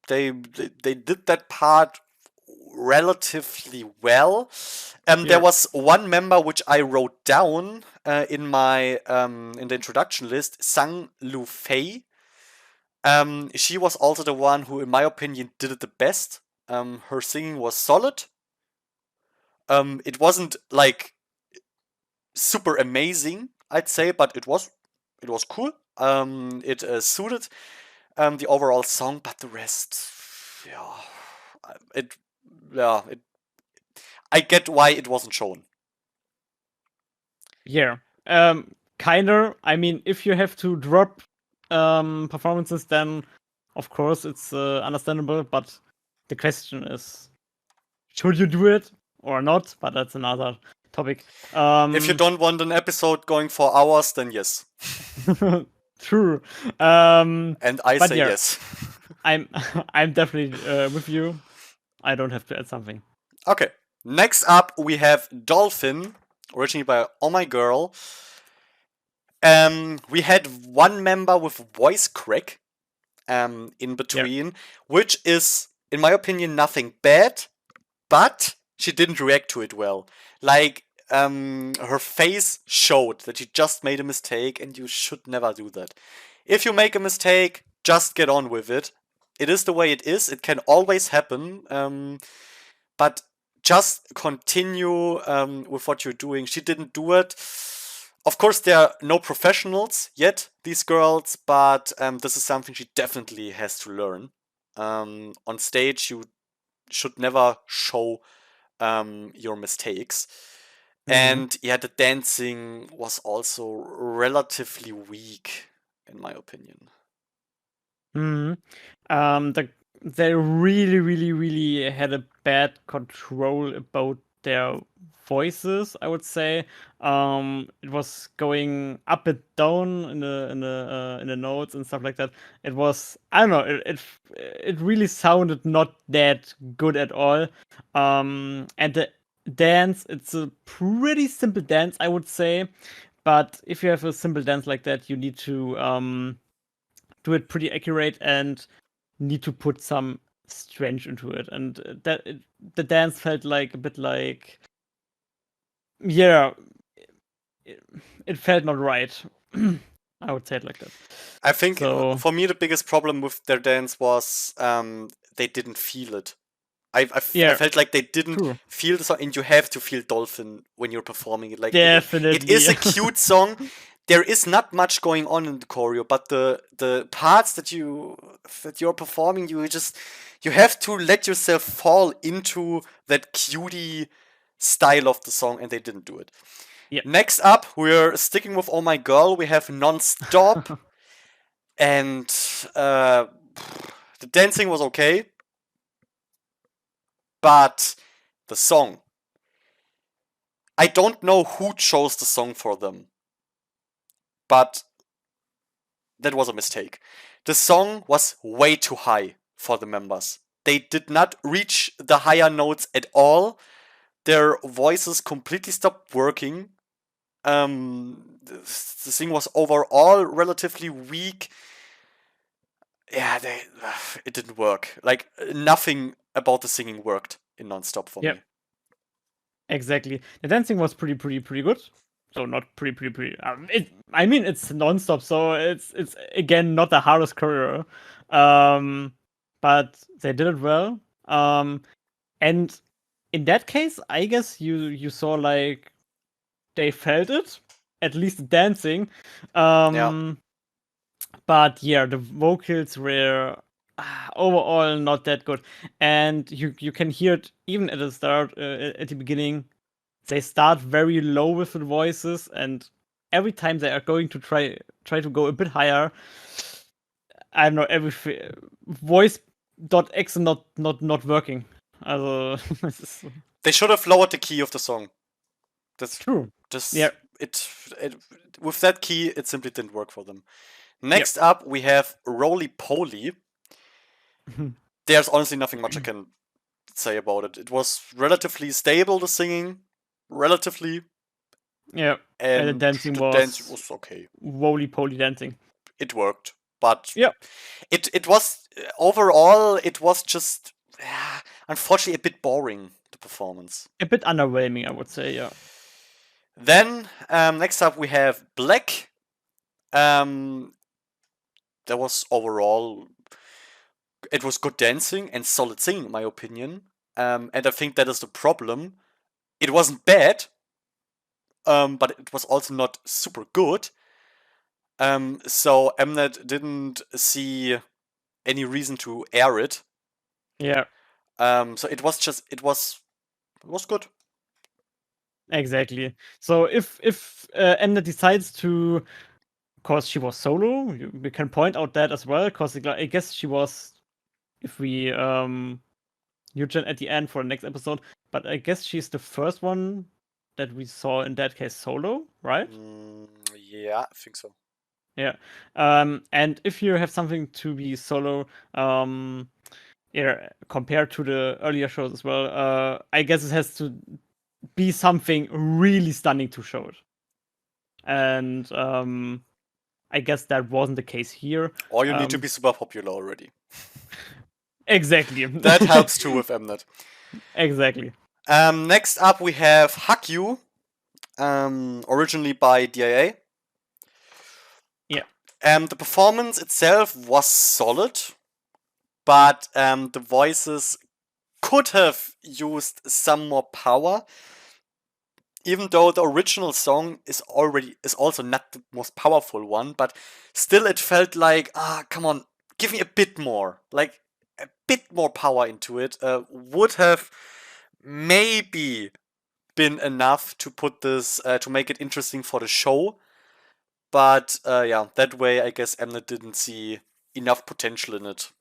They did that part relatively well. There Yeah. was one member which I wrote down in my in the introduction list, Sang Lu Fei. She was also the one who, in my opinion, did it the best. Her singing was solid. It wasn't like super amazing, I'd say, but it was cool. It suited the overall song, but the rest, yeah, it, yeah, it. I get why it wasn't shown. Yeah. Kinda. I mean, if you have to drop performances, then of course it's understandable. But the question is, should you do it or not? But that's another topic. If you don't want an episode going for hours, then yes, True. and I But say yeah, yes. I'm I'm definitely with you. I don't have to add something. Okay, next up we have Dolphin, originally by Oh My Girl. We had one member with voice crack in between, which is, in my opinion, nothing bad, but she didn't react to it well. Like, her face showed that she just made a mistake, and you should never do that. If you make a mistake, just get on with it. It is the way it is. It can always happen. But just continue with what you're doing. She didn't do it. Of course, there are no professionals yet, these girls, but this is something she definitely has to learn. On stage, you should never show your mistakes. Mhm. And yeah, the dancing was also relatively weak, in my opinion. Mhm. They really, really, really had a bad control about their voices, I would say. It was going up and down in the notes and stuff like that. It was, I don't know, it really sounded not that good at all. And the dance, it's a pretty simple dance, I would say. But if you have a simple dance like that, you need to do it pretty accurate and need to put some strength into it. And the dance felt like a bit like, yeah, it, it felt not right. I would say it like that. I think So for me, the biggest problem with their dance was they didn't feel it. I yeah, felt like they didn't true, feel the song, and you have to feel Dolphin when you're performing it. Like it definitely. is a cute song. There is not much going on in the choreo, but the parts that you're performing, you have to let yourself fall into that cutie style of the song, and they didn't do it. Yep. Next up, we're sticking with Oh My Girl. We have Non-Stop, and the dancing was okay, but the song. I don't know who chose the song for them, but that was a mistake. The song was way too high for the members. They did not reach the higher notes at all. Their voices completely stopped working. The thing was overall relatively weak. Yeah, it didn't work. Like, nothing about the singing worked in Non-Stop for Yep. me. Exactly. The dancing was pretty good. So not pretty. I mean, it's non-stop, so it's again not the hardest choreo. But they did it well. And in that case, I guess you saw like they felt it, at least the dancing. Yeah. Um, but yeah, the vocals were overall not that good, and you can hear it even at the start, at the beginning. They start very low with the voices, and every time they are going to try to go a bit higher, I don't know, voice dot X not working. Also, es ist They should have lowered the key of the song. That's true. Yeah, just it with that key it simply didn't work for them. yeah. Next up we have Roly Poly. There's honestly nothing much I can say about it. It was relatively stable, the singing, relatively, Yeah, and the and dancing the dance was was okay. roly poly dancing. It worked, but Yeah, it was overall it was just unfortunately a bit boring, the performance. a bit underwhelming, I would say. Yeah, Then next up we have Black. Um, that was overall it was good dancing and solid singing in my opinion. And I think that is the problem. It wasn't bad, but it was also not super good. So Mnet didn't see any reason to air it. yeah, So it was good. exactly. So if Ender decides to, cause she was solo, we can point out that as well. Cause I guess she was, if we Eugen at the end for the next episode, but I guess she's the first one that we saw in that case solo, right? Yeah, I think so. Yeah. And if you have something to be solo, yeah, compared to the earlier shows as well, I guess it has to be something really stunning to show it. And I guess that wasn't the case here. Or you need to be super popular already. Exactly. That helps too with Mnet. Exactly. Next up we have Hug You, originally by DIA. Yeah. The performance itself was solid, but the voices could have used some more power. Even though the original song is also not the most powerful one, but still it felt like come on, give me a bit more, like a bit more power into it. Would have maybe been enough to put this to make it interesting for the show. But yeah, that way I guess Mnet didn't see enough potential in it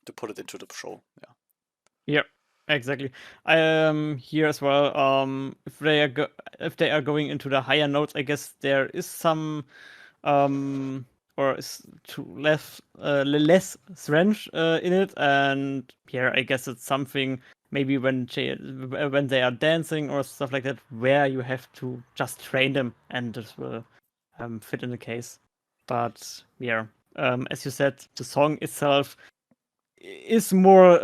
to put it into the show. Yeah. Yeah, exactly. I am here as well. If they are going into the higher notes, I guess there is some or is too less French in it, and yeah, I guess it's something maybe when they are dancing or stuff like that, where you have to just train them, and this will fit in the case. But yeah, as you said, the song itself is more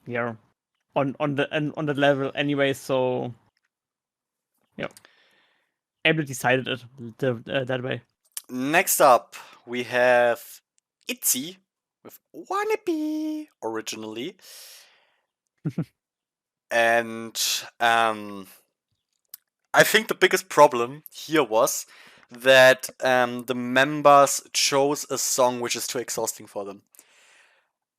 yeah, on the level anyway, so yeah, able decided it that way. Next up, we have Itzy with Wannabe originally. And I think the biggest problem here was that the members chose a song which is too exhausting for them.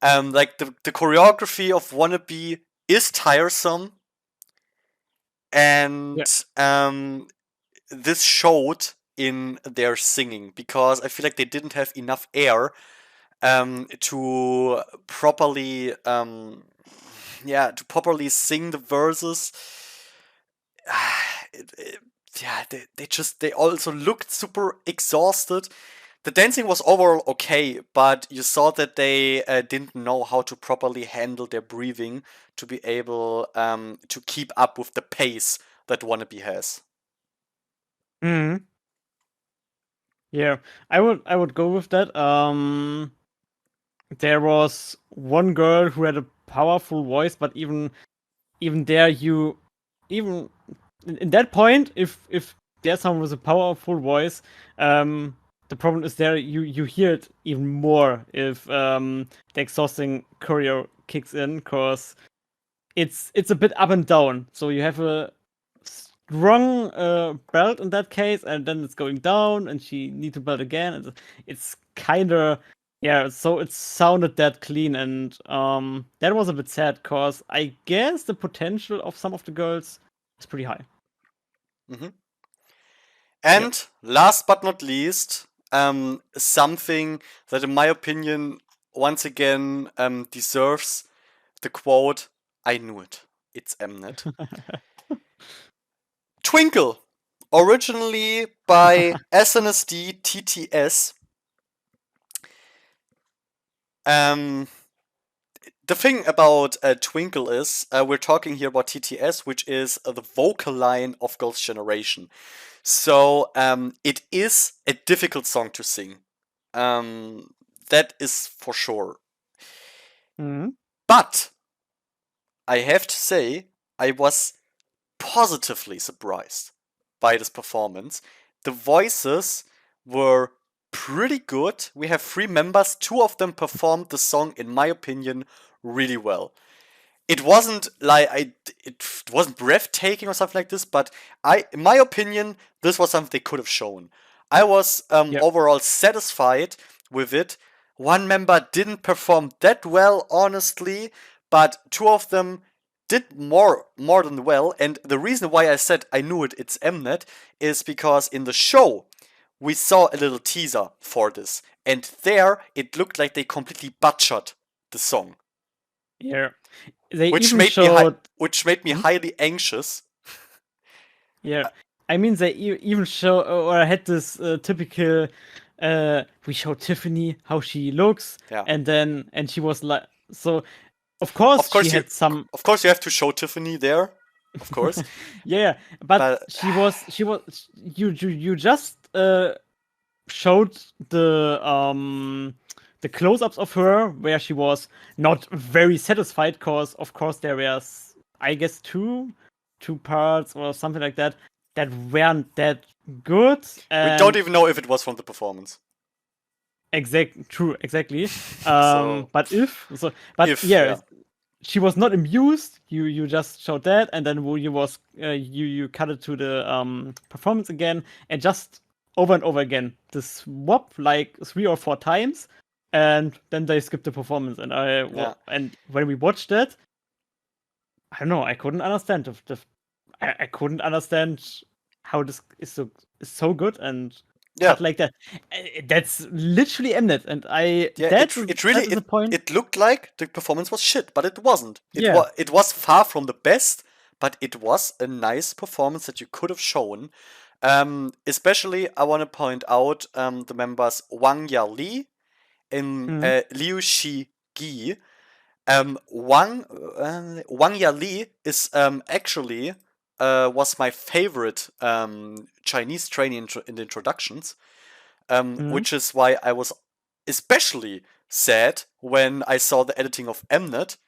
Like the choreography of Wannabe is tiresome, Yeah. and this showed in their singing because I feel like they didn't have enough air to properly to properly sing the verses. Yeah, they also looked super exhausted. The dancing was overall okay, but you saw that they didn't know how to properly handle their breathing to be able to keep up with the pace that Wannabe has. Hmm. Yeah, I would go with that. There was one girl who had a powerful voice, but even there, even in that point, if there's someone with a powerful voice, the problem is there you hear it even more if the exhausting choreo kicks in, because it's a bit up and down. So you have a strong belt in that case, and then it's going down, and she needs to belt again. And it's kind of, yeah. So it sounded that clean, and that was a bit sad, cause I guess the potential of some of the girls is pretty high. Mhm. And last but not least, something that, in my opinion, once again deserves the quote, "I knew it. It's Mnet." Twinkle, originally by SNSD TTS. Um, the thing about Twinkle is we're talking here about TTS, which is the vocal line of Girls' Generation. So it is a difficult song to sing. That is for sure. Mhm. But I have to say, I was positively surprised by this performance. The voices were pretty good. We have 3 members. 2 of them performed the song, in my opinion, really well. It wasn't like it wasn't breathtaking or something like this, but in my opinion, this was something they could have shown. I was Yeah. overall satisfied with it. 1 member didn't perform that well, honestly, but 2 of them did more than well. And the reason why I said I knew it, it's Mnet, is because in the show we saw a little teaser for this, and there it looked like they completely butchered the song, Yeah. They which even made me showed. Mhm. highly anxious. Yeah, I mean they even show or had this typical. We show Tiffany how she looks, Yeah. and she was like, so. Of course, Of she course you had some. of course you have to show Tiffany there, of course. Yeah, but But you just showed the close-ups of her where she was not very satisfied, because of course there was, I guess, two parts or something like that that weren't that good. we don't And even know if it was from the performance. exactly. So But if yeah, yeah. she was not amused. You just showed that, and then you was you cut it to the performance again, and just over and over again the swap like 3 or 4 times, and then they skipped the performance. And Yeah. and when we watched it, I don't know, I couldn't understand I couldn't understand how this is so good and Yeah. cut like that. That's literally Mnet, and Yeah, it really that is a point. it looked like the performance was shit, but it wasn't. Yeah. It was far from the best, but it was a nice performance that you could have shown. Especially, I want to point out the members Wang Yali and Mhm. Liu Shi Gi. Wang Yali is actually was my favorite Chinese trainee in the introductions, Mhm. which is why I was especially sad when I saw the editing of Mnet,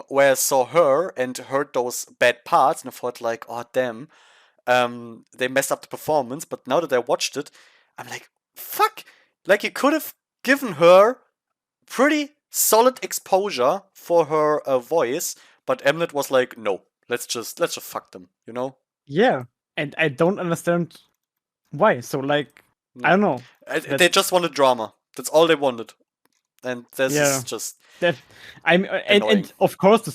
where I saw her and heard those bad parts, and I thought like, oh damn, they messed up the performance. But now that I watched it, I'm like, fuck, like you could have given her pretty solid exposure for her voice, but Mnet was like, no, let's just fuck them, you know? Yeah, and I don't understand why. So like, I No, don't know. they That's just wanted drama. That's all they wanted, and this is yeah. just That I'm annoying. and of course the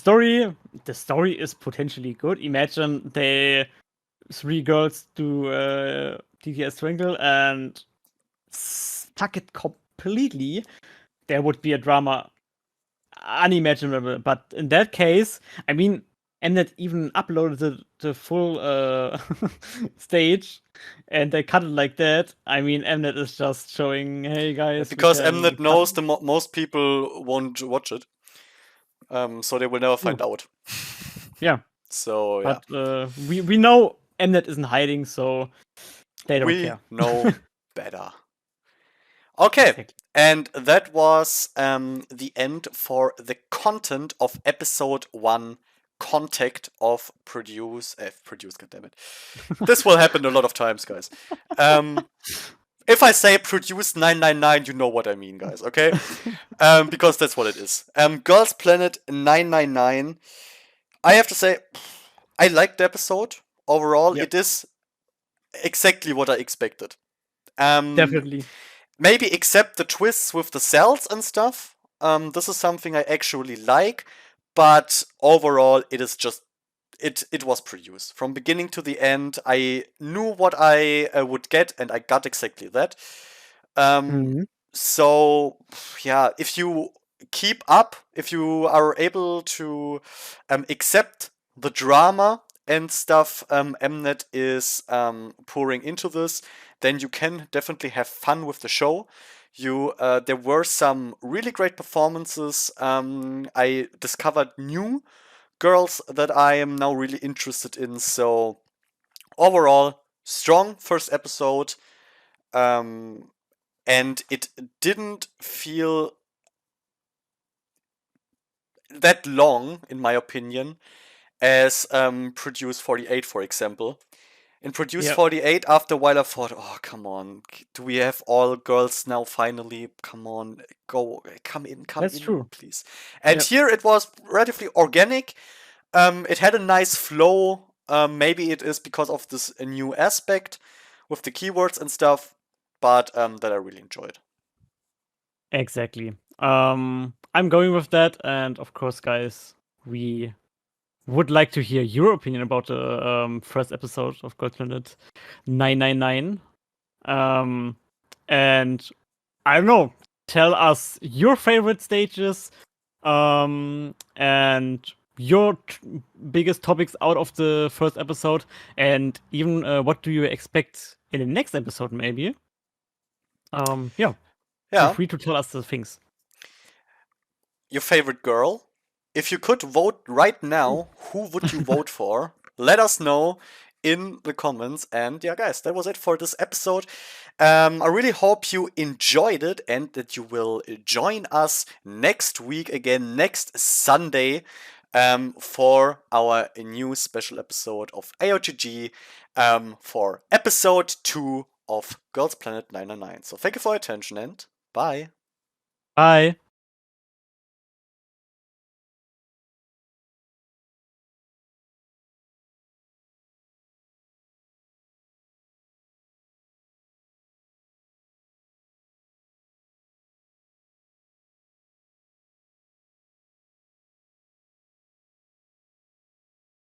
story is potentially good. Imagine they 3 girls do TTS Twinkle and stuck it completely. There would be a drama unimaginable. But in that case, I mean, Mnet even uploaded the full stage, and they cut it like that. I mean, Mnet is just showing, hey guys, we Because can Mnet cut. knows most people won't watch it, so they will never True. find out. Yeah, So yeah, but we know Mnet isn't hiding, so they don't we care. know better. Okay, Exactly. and that was the end for the content of episode 1 contact of produce, goddammit. This will happen a lot of times, guys. If I say produce 999, you know what I mean, guys, okay? Because that's what it is. Girls Planet 999. I have to say, I liked the episode. Overall, Yep, it is exactly what I expected. Um, definitely. Maybe except the twists with the cells and stuff. This is something I actually like, but overall, it is just it was produced from beginning to the end. I knew what I would get, and I got exactly that. Um, Mhm. so yeah, if you keep up, if you are able to accept the drama and stuff Mnet is pouring into this, then you can definitely have fun with the show. There were some really great performances. I discovered new girls that I am now really interested in. So overall, strong first episode. Um, and it didn't feel that long, in my opinion, as Produce 48, for example. In Produce Yep, 48, after a while, I thought, oh, come on, do we have all girls now finally? Come on, come that's in, true. please. And Yep, here it was relatively organic. It had a nice flow. Maybe it is because of this new aspect with the keywords and stuff, but that I really enjoyed. exactly. I'm going with that, and of course, guys, we would like to hear your opinion about the first episode of Gold Planet 999. And I don't know, tell us your favorite stages, and your biggest topics out of the first episode, and even what do you expect in the next episode, maybe? Yeah, feel Yeah, free to tell us the things. your favorite girl. If you could vote right Ooh. now, who would you vote for? Let us know in the comments. And yeah, guys, that was it for this episode. I really hope you enjoyed it and that you will join us next week again, next Sunday, for our new special episode of AyoGG, for episode 2 of Girls Planet 999. So thank you for your attention and bye. Bye.